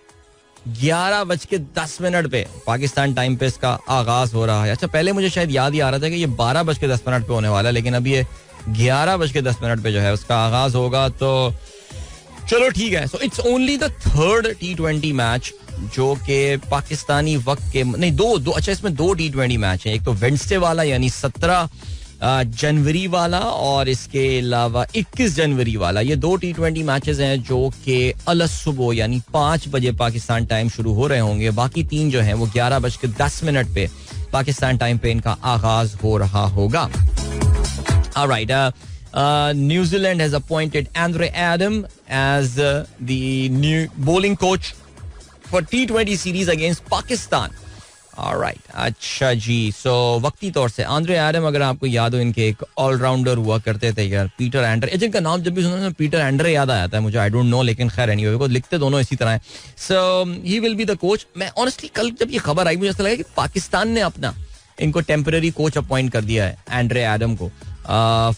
11:10 पे पाकिस्तान टाइम पे इसका आगाज हो रहा है. अच्छा पहले मुझे शायद याद ही आ रहा था कि ये 12:10 पे होने वाला है, लेकिन अभी ये 11:10 पे जो है उसका आगाज होगा. तो चलो ठीक है. So it's only the 3rd T20 match जो कि पाकिस्तानी वक्त के नहीं दो अच्छा इसमें 2 T20 मैच हैं. एक तो वेडनेसडे वाला यानी 17 जनवरी वाला और इसके अलावा 21 जनवरी वाला. ये 2 T20 मैचेस हैं जो कि अलग सुबह यानी 5 बजे पाकिस्तान टाइम शुरू हो रहे होंगे. बाकी 3 जो हैं वो 11:10 पे पाकिस्तान टाइम पे इनका आगाज हो रहा होगा. Alright, New Zealand has appointed Andre Adam as the new bowling coach for T20 series against Pakistan. Alright, अच्छा जी. सो वक्ती तौर से आंद्रे एडम, अगर आपको याद हो, इनके एक ऑलराउंडर हुआ करते थे यार, पीटर एंडर. जिनका नाम जब भी सुना ना पीटर एंडर याद आ जाता है मुझे. आई डोंट नो, लेकिन खैर एनीवे को लिखते दोनों इसी तरह है. So he will be the coach. मैं ऑनेस्टली कल जब ये खबर आई मुझे ऐसा लगा कि पाकिस्तान ने अपना इनको टेम्पररी कोच अपॉइंट कर दिया है एंड्रे एडम को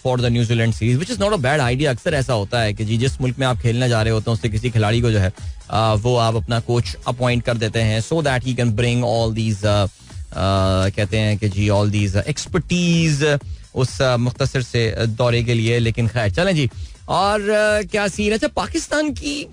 for the New Zealand series, which is not a bad idea. अक्सर ऐसा होता है कि जी जिस मुल्क में आप खेलने जा रहे होते हैं उससे किसी खिलाड़ी को जो है वो आप अपना कोच अपॉइंट कर देते हैं so that he can bring all these कहते हैं कि जी ऑल दीज एक्सपर्टीज उस मुख्तसर से दौरे के लिए. लेकिन खैर चलें जी. और क्या सीन है. अच्छा पाकिस्तान की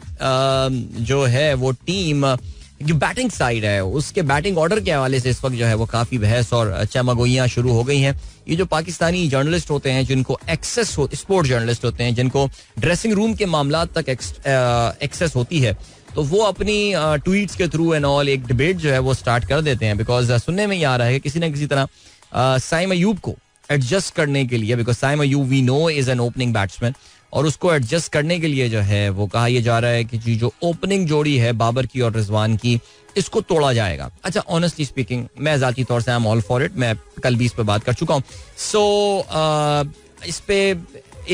जो है वो टीम जो बैटिंग साइड है उसके बैटिंग ऑर्डर के हवाले से इस वक्त जो है वो काफी बहस और चमगोइयां शुरू हो गई हैं. ये जो पाकिस्तानी जर्नलिस्ट होते हैं जिनको एक्सेस हो, स्पोर्ट जर्नलिस्ट होते हैं जिनको ड्रेसिंग रूम के मामला तक एक्सेस होती है, तो वो अपनी ट्वीट्स के थ्रू एंड ऑल एक डिबेट जो है वो स्टार्ट कर देते हैं. बिकॉज सुनने में ये आ रहा है कि किसी न किसी तरह साइम अयूब को एडजस्ट करने के लिए, because Saim Ayub we know is an opening batsman, और उसको एडजस्ट करने के लिए जो है वो कहा यह जा रहा है कि जी जो ओपनिंग जोड़ी है बाबर की और रिजवान की, इसको तोड़ा जाएगा. अच्छा ऑनेस्टली स्पीकिंग मैं जाती तौर से I am all for it. मैं कल भी इस पे बात कर चुका हूँ. सो इस पे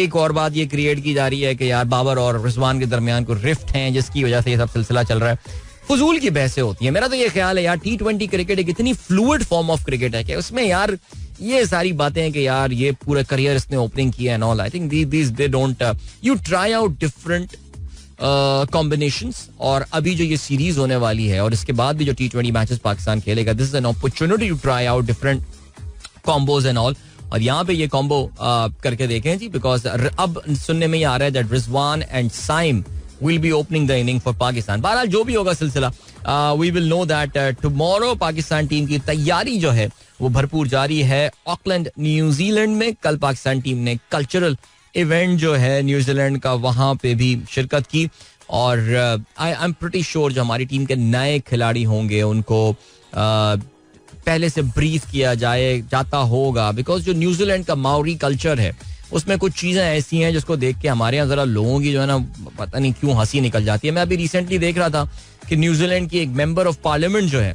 एक और बात ये क्रिएट की जा रही है कि यार बाबर और रिजवान के दरमियान कोई रिफ्ट हैं जिसकी वजह से ये सब सिलसिला चल रहा है. फजूल की बहसें होती हैं. मेरा तो ये ख्याल है यार T20 क्रिकेट एक इतनी फ्लूइड फॉर्म ऑफ क्रिकेट है कि उसमें यार ये सारी बातें हैं कि यार ये पूरा करियर इसने ओपनिंग किया and all. I think they don't you try out different combinations. और अभी जो ये सीरीज होने वाली है और इसके बाद भी जो T20 मैचेस पाकिस्तान खेलेगा, this is an opportunity to try out different combos and all. और यहाँ पे ये कॉम्बो करके देखें जी, बिकॉज अब सुनने में ये आ रहा है that Rizwan and Saim will be opening the inning for Pakistan. बहरहाल जो भी होगा सिलसिला, we will know that tomorrow Pakistan team की तैयारी जो है वो भरपूर जारी है ऑकलैंड न्यूजीलैंड में. कल पाकिस्तान टीम ने कल्चरल इवेंट जो है न्यूजीलैंड का, वहाँ पे भी शिरकत की. और आई एम प्रीटी श्योर जो हमारी टीम के नए खिलाड़ी होंगे उनको पहले से ब्रीफ किया जाता होगा, बिकॉज जो न्यूजीलैंड का माओरी कल्चर है उसमें कुछ चीज़ें ऐसी हैं जिसको देख के हमारे यहाँ ज़रा लोगों की जो है ना पता नहीं क्यों हंसी निकल जाती है. मैं अभी रिसेंटली देख रहा था कि न्यूजीलैंड की एक मेंबर ऑफ पार्लियामेंट जो है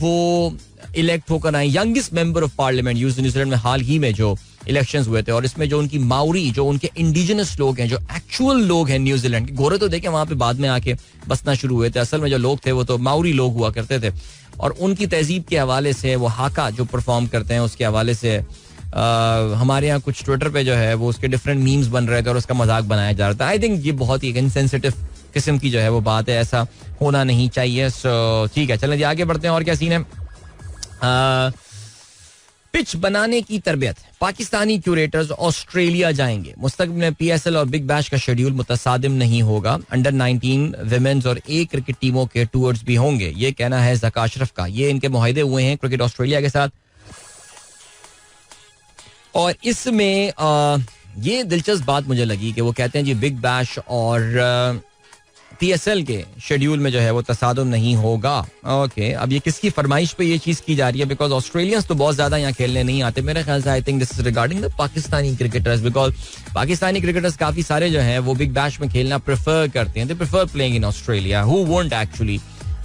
वो इलेक्ट होकर आए, youngest member of parliament New Zealand में हाल ही में जो इलेक्शंस हुए थे. और इसमें जो उनकी माउरी, जो उनके इंडिजिनस लोग हैं, जो एक्चुअल लोग हैं न्यूजीलैंड के, गोरे तो देखे वहां पे बाद में आके बसना शुरू हुए थे, असल में जो लोग थे वो तो माउरी लोग हुआ करते थे. और उनकी तहजीब के हवाले से वो हाका जो परफॉर्म करते हैं उसके हवाले से हमारे यहाँ कुछ ट्विटर पे जो है वो उसके डिफरेंट मीम्स बन रहे थे और उसका मजाक बनाया जा रहा था. आई थिंक ये बहुत ही इनसेंसिटिव किस्म की जो है वो बात है, ऐसा होना नहीं चाहिए. सो ठीक है, चलें जी आगे बढ़ते हैं. और क्या सीन है? पिच बनाने की तरबियत, पाकिस्तानी क्यूरेटर्स ऑस्ट्रेलिया जाएंगे. मुस्तकबिल में पीएसएल और बिग बैश का शेड्यूल मुतसादिम नहीं होगा. अंडर 19 विमेंस और ए क्रिकेट टीमों के टूर्स भी होंगे, ये कहना है ज़का अशरफ का. ये इनके मुआहदे हुए हैं क्रिकेट ऑस्ट्रेलिया के साथ. और इसमें ये दिलचस्प बात मुझे लगी कि वो कहते हैं जी बिग बैश और पीएसएल के शेड्यूल में जो है वो तसादुम नहीं होगा. ओके, अब ये किसकी फरमाइश पे ये चीज की जा रही है? बिकॉज ऑस्ट्रेलियंस तो बहुत ज्यादा यहाँ खेलने नहीं आते मेरे ख्याल से. I think this is regarding the Pakistani cricketers, because Pakistani cricketers काफी सारे जो हैं वो बिग बैश में खेलना प्रेफर करते हैं. They prefer playing in Australia. Who won't actually,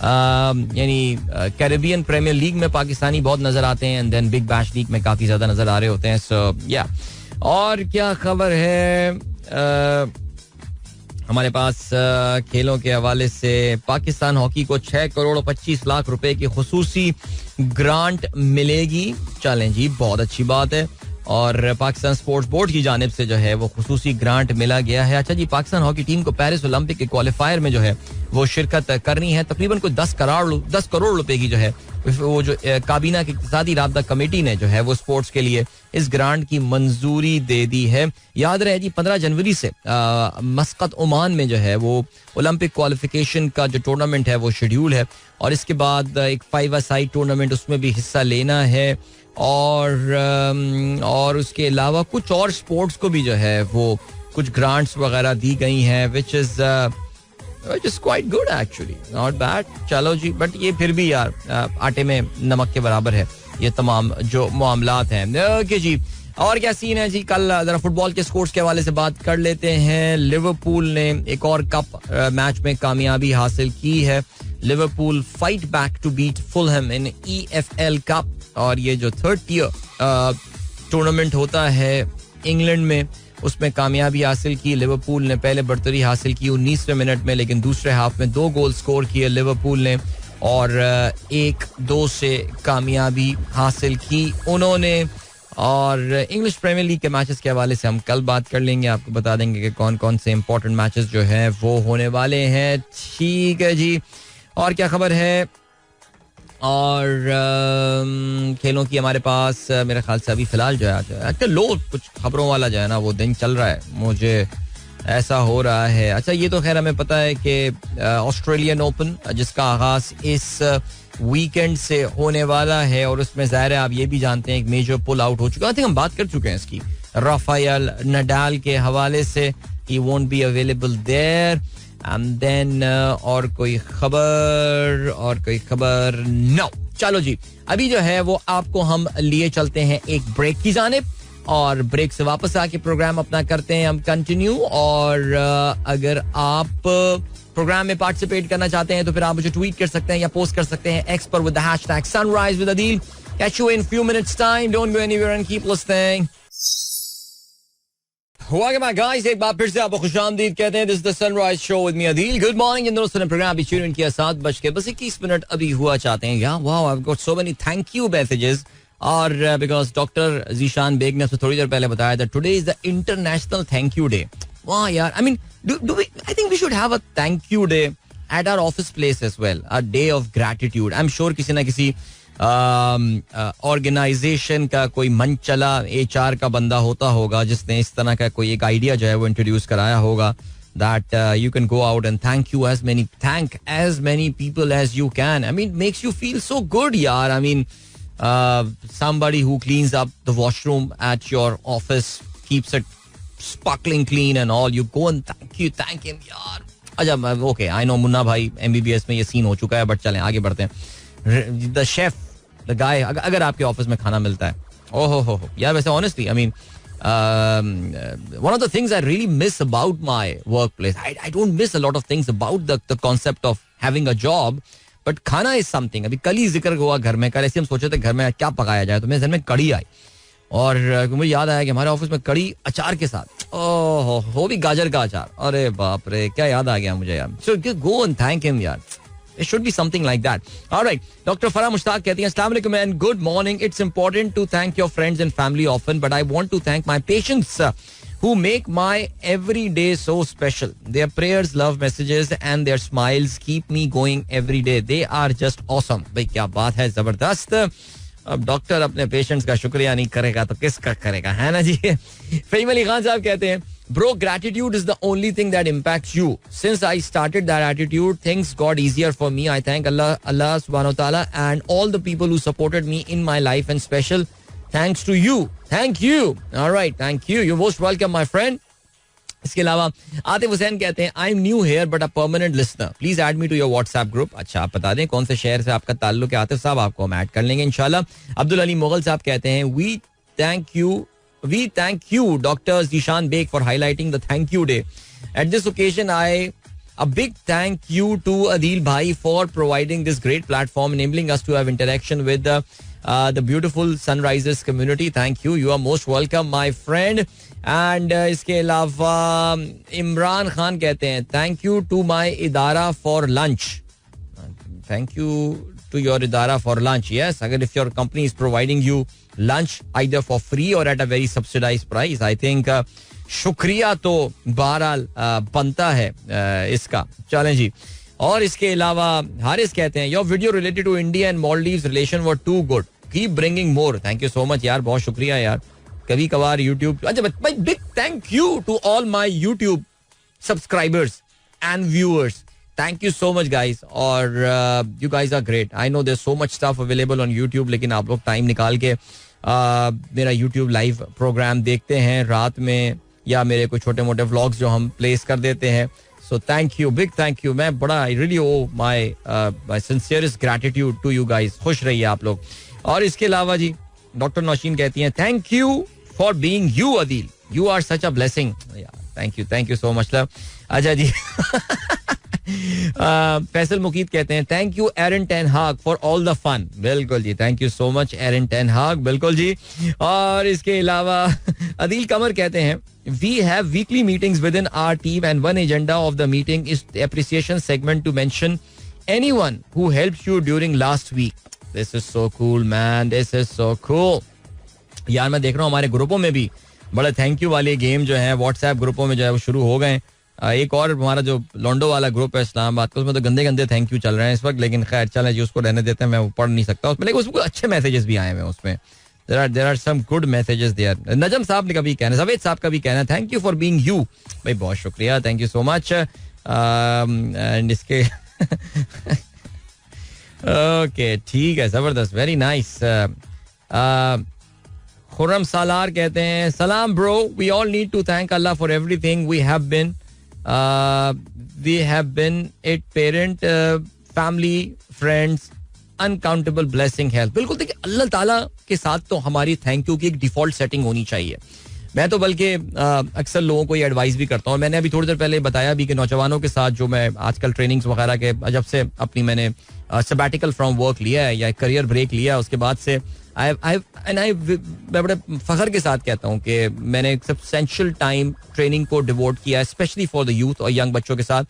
यानी कैरेबियन प्रीमियर लीग में पाकिस्तानी बहुत नजर आते हैं and then Big Bash League में काफी ज्यादा नजर आ रहे होते हैं. सो या, और क्या खबर है हमारे पास खेलों के हवाले से? पाकिस्तान हॉकी को 6 करोड़ 25 लाख रुपए की खुसूसी ग्रांट मिलेगी. चलें जी, बहुत अच्छी बात है. और पाकिस्तान स्पोर्ट्स बोर्ड की जानिब से जो है वो खुसूसी ग्रांट मिला गया है. अच्छा जी, पाकिस्तान हॉकी टीम को पेरिस ओलंपिक के क्वालिफायर में जो है वो शिरकत करनी है. तकरीबन कोई 10 करोड़ रुपए की जो है वो जो काबीना की इक़्तिसादी राबता कमेटी ने जो है वो स्पोर्ट्स के लिए इस ग्रांट की मंजूरी दे दी है. याद रहे जी 15 जनवरी से मस्कत ओमान में जो है वो ओलंपिक क्वालिफिकेशन का जो टूर्नामेंट है वो शेड्यूल है. और इसके बाद एक 5-a-side टूर्नामेंट उसमें भी हिस्सा लेना है. और उसके अलावा कुछ और स्पोर्ट्स को भी जो है वो कुछ ग्रांट्स वगैरह दी गई हैं, which is quite good actually, not bad. चलो जी, बट ये फिर भी यार आटे में नमक के बराबर है ये तमाम जो मामलात हैं. ओके जी, और क्या सीन है जी? कल जरा फुटबॉल के स्कोर्स के हवाले से बात कर लेते हैं. लिवरपूल ने एक और कप मैच में कामयाबी हासिल की है. Liverpool fight back to beat Fulham in EFL cup. और ये जो 3rd tier टूर्नामेंट होता है इंग्लैंड में, उसमें कामयाबी हासिल की. लिवरपूल ने पहले बढ़तरी हासिल की 19वें मिनट में, लेकिन दूसरे हाफ में 2 गोल स्कोर किए लिवरपूल ने और 1-2 से कामयाबी हासिल की उन्होंने. और इंग्लिश प्रीमियर लीग के मैचेस के हवाले से हम कल बात कर लेंगे, आपको बता देंगे कि कौन कौन से इंपॉर्टेंट मैचेस जो हैं वो होने वाले हैं. ठीक है जी, और क्या खबर है? और खेलों की हमारे पास मेरे ख्याल से अभी फिलहाल जो है आजकल लो कुछ खबरों वाला जो है ना वो दिन चल रहा है, मुझे ऐसा हो रहा है. अच्छा, ये तो खैर हमें पता है कि ऑस्ट्रेलियन ओपन जिसका आगाज इस वीकेंड से होने वाला है और उसमें ज़ाहिर है आप ये भी जानते हैं एक मेजर पुल आउट हो चुका है. आई थिंक हम बात कर चुके हैं इसकी, राफेल नडाल के हवाले से. He won't be available there. And then और कोई खबर नो. चलो जी, अभी जो है वो आपको हम लिए चलते हैं एक ब्रेक की जानिब और ब्रेक से वापस आके प्रोग्राम अपना करते हैं हम कंटिन्यू. और अगर आप प्रोग्राम में पार्टिसिपेट करना चाहते हैं तो फिर आप मुझे ट्वीट कर सकते हैं या पोस्ट कर सकते हैं एक्स पर with the hashtag sunrise with Adeel. Catch you in few minutes time. Don't go anywhere and keep listening. हुआ क्या गाइस, एक बार फिर से आपको खुशामदीद कहते हैं. This is the sunrise show with me Adeel. Good morning इन दोस्तों ने प्रोग्राम अभी ट्यून किया 7:21 अभी हुआ चाहते हैं. या wow, I have got so many thank you messages. और बिकॉज डॉक्टर जीशान बेग ने थोड़ी देर पहले बताया था today is the international thank you day. वाह यार, I mean I think we should have a thank you day at our office place as well, a day of gratitude. I am sure किसी ना किसी organisation का कोई मन चला HR का बंदा होता होगा जिसने इस तरह का कोई एक आइडिया जो है वो इंट्रोड्यूस कराया होगा that you can go out and thank as many people as you can. I mean, makes you feel so good, yaar. I mean, somebody who cleans up the washroom at your office, keeps it sparkling clean and all. You go and thank him यार. अच्छा, okay, I know Munna भाई MBBS में ये scene हो चुका है, but चलें आगे बढ़ते हैं. The chef, the guy, अगर आपके ऑफिस में खाना मिलता है, ओहो यार, वैसे honestly, I mean, one of the things I really miss about my workplace, I don't miss a lot of things about the concept of having a job, but खाना is something. अभी कल ही जिक्र हुआ घर में, कल ऐसे हम सोचे थे घर में क्या पकाया जाए, तो मेरे ज़हन में कड़ी आई और मुझे याद आया कि हमारे ऑफिस में कड़ी अचार के साथ, ओहो, वो भी गाजर का अचार. अरे बाप रे, क्या याद आ गया मुझे यार. So go and thank him यार. It should be something like that. All right. Dr. Farah Mushtaq कहती हैं, Assalamu alaikum and good morning. It's important to thank your friends and family often, but I want to thank my patients who make my every day so special. Their prayers, love messages and their smiles keep me going every day. They are just awesome. भाई क्या बात है, जबरदस्त. अब doctor अपने patients का शुक्रिया नहीं करेगा तो किसका करेगा, है ना जी. फहीम अली खान साहब कहते हैं, Bro, gratitude is the only thing that impacts you. Since I started that attitude, things got easier for me. I thank Allah subhanahu wa ta'ala and all the people who supported me in my life, and special thanks to you. Thank you. All right, thank you. You're most welcome, my friend. इसके अलावा आतिफ हुसैन कहते हैं, I am new here but a permanent listener. Please add me to your WhatsApp group. अच्छा, आप बता दें कौन से शहर से आपका ताल्लुक है आतिफ साहब, आपको हम ऐड कर लेंगे इंशाल्लाह. अब्दुल अली मुगल साहब कहते हैं, We thank you, Dr. Zishan Beg, for highlighting the thank you day. At this occasion, a big thank you to Adil Bhai for providing this great platform, enabling us to have interaction with the beautiful Sunrisers community. Thank you. You are most welcome, my friend. And इसके अलावा इमरान खान कहते हैं, thank you to my idara for lunch. Thank you to your idara for lunch. Yes, अगर if your company is providing you lunch either for free or at a very subsidized price, I think शुक्रिया तो बहरहाल बनता है इसका. चलें जी. और इसके अलावा हारिस कहते हैं, your video related to India and Maldives relation were too good, keep bringing more. Thank you so much यार, बहुत शुक्रिया यार. कभी कभार यूट्यूब, अच्छा भाई, big thank you to all my YouTube subscribers and viewers. Thank you so much guys. और you guys are great. I know there's so much stuff available on YouTube, लेकिन आप लोग टाइम निकाल के मेरा YouTube लाइव प्रोग्राम देखते हैं रात में, या मेरे कोई छोटे मोटे व्लॉग्स जो हम प्लेस कर देते हैं. So thank you, big thank you. मैं बड़ा I really owe my sincerest gratitude to you guys. खुश रहिए आप लोग. और इसके अलावा जी डॉक्टर नौशीन कहती हैं, thank you for being you Adil. You are such a blessing. Thank you so much love. अच्छा जी. फैसल मुकीद कहते हैं, thank you Aaron ten Haag for all the fun. बिल्कुल जी, thank you so much Aaron ten Haag. बिल्कुल जी. और इसके अलावा अदील कमर कहते हैं, we have weekly meetings within our team and one agenda of the meeting is appreciation segment to mention anyone who helped you during last week. This is so cool man, this is so cool यार. मैं देख रहा हूँ हमारे ग्रुपों में भी बड़े thank you वाले गेम जो है व्हाट्सएप ग्रुपों में जो है वो शुरू हो गए. एक और हमारा जो लोंडो वाला ग्रुप है इस्लामाबाद का, उसमें तो गंदे गंदे थैंक यू चल रहे हैं इस वक्त, लेकिन खैर चले जी, उसको रहने देते हैं, मैं पढ़ नहीं सकता उसमें, लेकिन उसमें अच्छे मैसेजेस भी आए हैं उसमें. There are some good messages there. Najam साहब ने कभी कहना, जावेद साहब का भी कहना, thank you for being you. भाई बहुत शुक्रिया, thank you so much. And इसके ओके ठीक है, जबरदस्त, वेरी नाइस. खुर्रम सालार कहते हैं, सलाम bro, we all need to thank Allah for everything we have been it parent, family, friends, uncountable blessing, health. बिल्कुल देखिए, अल्लाह ताला के साथ तो हमारी थैंक यू की एक डिफॉल्ट सेटिंग होनी चाहिए. मैं तो बल्कि अक्सर लोगों को ये एडवाइस भी करता हूँ. मैंने अभी थोड़ी देर पहले बताया भी कि नौजवानों के साथ जो मैं आजकल ट्रेनिंग्स वगैरह के, जब से अपनी मैंने सबैटिकल फ्रॉम वर्क लिया है या करियर ब्रेक लिया, उसके बाद से मैं बड़े फखर के साथ कहता हूँ कि मैंने एक सब्सटेंशियल टाइम ट्रेनिंग को डिवोट किया है, स्पेशली फॉर द यूथ और यंग बच्चों के साथ.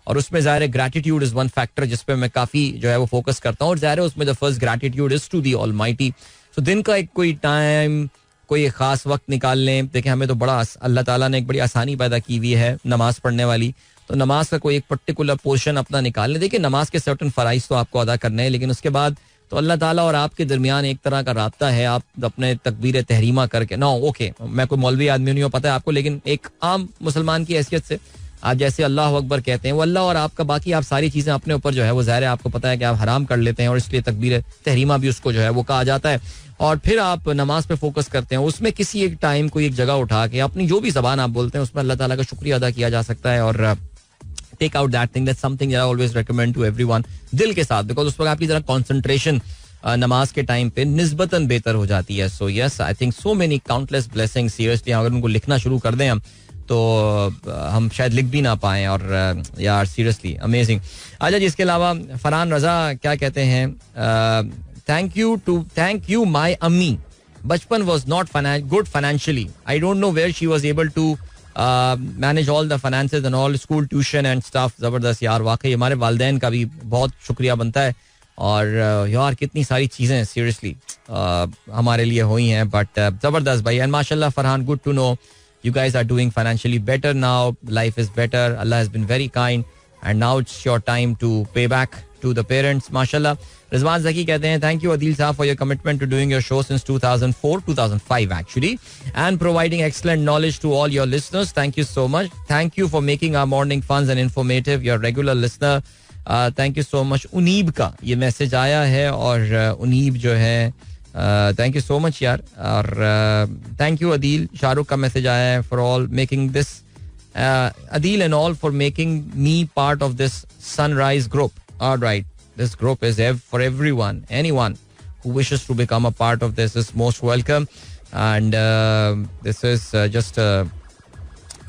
और उसमें ज़ाहिर है ग्रैटिट्यूड इज वन फैक्टर जिस पे मैं काफ़ी जो है वो फोकस करता हूँ. और ज़ाहिर है उसमें the first gratitude is to the almighty. So दिन का एक कोई टाइम, कोई एक खास वक्त निकाल लें. देखिए, हमें तो बड़ा अल्लाह ताला ने एक बड़ी आसानी पैदा की हुई है नमाज पढ़ने वाली, तो नमाज का कोई एक पर्टिकुलर पोर्शन अपना निकाल लें. देखिए, नमाज के सर्टन फराइज तो आपको अदा करने हैं, लेकिन उसके बाद तो अल्लाह ताला और आपके दरमियान एक तरह का राब्ता है. आप अपने तकबीर तहरीमा करके ना, ओके, मैं कोई मौलवी आदमी नहीं हूँ, पता है आपको, लेकिन एक आम मुसलमान की हैसियत से आप जैसे अल्लाह अकबर कहते हैं, वो अल्लाह और आपका बाकी आप सारी चीज़ें अपने ऊपर जो है वो ज़ाहिर है आपको पता है कि आप हराम कर लेते हैं और इसलिए तकबीर तहरीमा भी उसको जो है वो कहा जाता है. और फिर आप नमाज पे फोकस करते हैं, उसमें किसी एक टाइम कोई एक जगह उठा के अपनी जो भी ज़बान आप बोलते हैं उसमें अल्लाह ताला का शुक्रिया अदा किया जा सकता है. और take out that thing, that's something I always recommend to everyone, दिल के साथ, बिकॉज उस वक्त आपकी जरा कॉन्सेंट्रेशन नमाज के टाइम पे निस्बतन बेहतर हो जाती है. So yes, I think so many countless blessings. Seriously अगर उनको लिखना शुरू कर दें हम तो हम शायद लिख भी ना पाएं. और यार सीरियसली अमेजिंग. अच्छा जी, इसके अलावा फरहान रजा क्या कहते हैं, थैंक यू माई अम्मी, बचपन was not good financially, I don't know where she was able to manage all the finances and all, school tuition and stuff. जबरदस्त यार, वाकई हमारे वालिदैन का भी बहुत शुक्रिया बनता है. और यार कितनी सारी चीज़ें सीरियसली हमारे लिए हुई हैं. बट ज़बरदस्त भाई, एंड माशाल्लाह Farhan, good to know you guys are doing financially better now, life is better, Allah has been very kind and now it's your time to pay back to the parents. mashallah. Rizwan Zaki कहते हैं thank you Adil Saab for your commitment to doing your show since 2005 actually, and providing excellent knowledge to all your listeners. Thank you so much. Thank you for making our morning fun and informative. Your regular listener. Thank you so much. उनीब का ये message आया है और उनीब जो है thank you so much यार. और thank you Adeel, Shahrukh का मैसेज आया है for all making this, Adeel and all for making me part of this sunrise group. Alright, this group is for everyone, anyone who wishes to become a part of this is most welcome. And this is just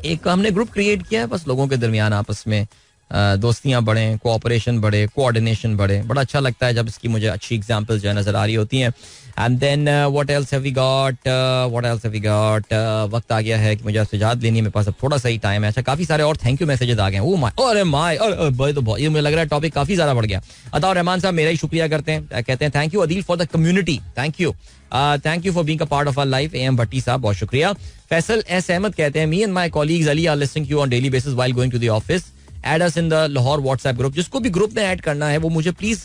एक हमने group create किया है बस लोगों के दरमियान आपस में दोस्तियां बढ़े, कोऑपरेशन बढ़े, कोऑर्डिनेशन बढ़े. बड़ा अच्छा लगता है जब इसकी मुझे अच्छी एग्जांपल्स जो है नजर आ रही होती हैं. And then what else have we got, वक्त आ गया है कि मुझे आपसे इजाजत लेनी है, मेरे पास अब थोड़ा सा ही टाइम है. अच्छा, काफी सारे और थैंक यू मैसेजेस आ गए हैं. ओ माय, अरे माय, अरे तो ये मुझे लग रहा है टॉपिक काफी ज्यादा बढ़ गया. अताउर रहमान साहब मेरा ही शुक्रिया करते हैं, कहते हैं thank you Adeel for the community. Thank you for being a part of our life. M Bhatti साहब बहुत शुक्रिया. फैसल एस अहमद कहते हैं me and my colleagues Ali are listening you on daily basis while going to the office. Add us in the Lahore WhatsApp group. जिसको भी group में add करना है वो मुझे प्लीज,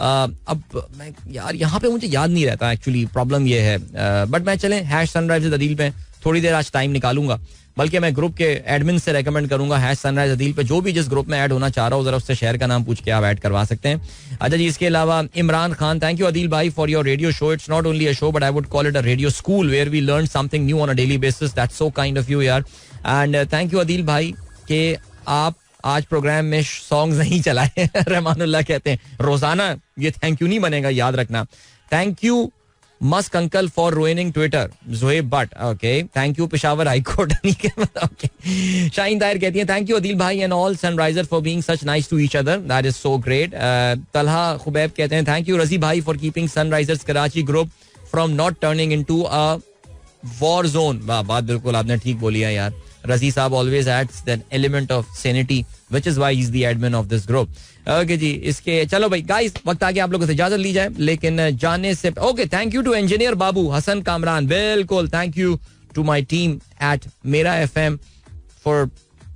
अब मैं यार यहाँ पे मुझे याद नहीं रहता एक्चुअली, प्रॉब्लम ये है. बट मैं चलें #sunrise अदील पे थोड़ी देर आज टाइम निकालूंगा, बल्कि मैं ग्रुप के एडमिन से रेकमेंड करूंगा #sunrise अदील पे जो भी जिस ग्रुप में ऐड होना चाह रहा हो जरा उससे शहर का नाम पूछ के आप ऐड करवा सकते हैं. अच्छा जी, इसके अलावा इमरान खान, थैंक यू अदील भाई for your radio show. It's not only a show but I would call it a radio school where we learn something new on a daily basis. That's so kind of you यार. And thank you Adeel भाई कि आप आज programme में songs नहीं चलाए. रहमानुल्लाह कहते हैं रोजाना ये थैंक यू नहीं बनेगा, याद रखना. Thank you Musk uncle for ruining Twitter, Zohaib Butt. Okay, thank you Peshawar High Court. Okay, Shaheen Dayar कहती है थैंक यू अदील भाई and all Sunriser for being such nice to each other. That is so great. Talha Khubaib कहते हैं thank you Razi भाई for keeping Sunrisers Karachi group from not turning into a war zone. वाह, बात बिल्कुल आपने ठीक बोली है यार. रजी साहब always adds that element of sanity which is why he's the admin of this group. Okay जी, इसके चलो भाई गाइस वक्त आ गया आप लोगों से इजाजत ली जाए, लेकिन जाने से okay thank you to engineer Babu Hassan Kamran. बिल्कुल thank you to my team at Mera FM for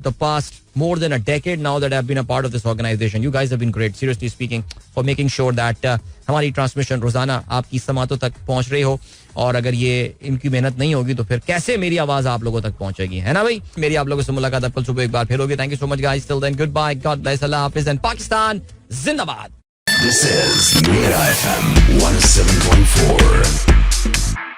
the past more than a decade now that I've been a part of this organization. You guys have been great, seriously speaking, for making sure that हमारी transmission रोजाना आपकी समातों तक पहुंच रही हो. और अगर ये इनकी मेहनत नहीं होगी तो फिर कैसे मेरी आवाज आप लोगों तक पहुंचेगी, है ना भाई. मेरी आप लोगों से मुलाकात अब कल सुबह एक बार फिर होगी. Thank you so much guys, till then goodbye, God bless, अल्लाह हाफिज एंड पाकिस्तान जिंदाबाद. This is Mera FM 107.4.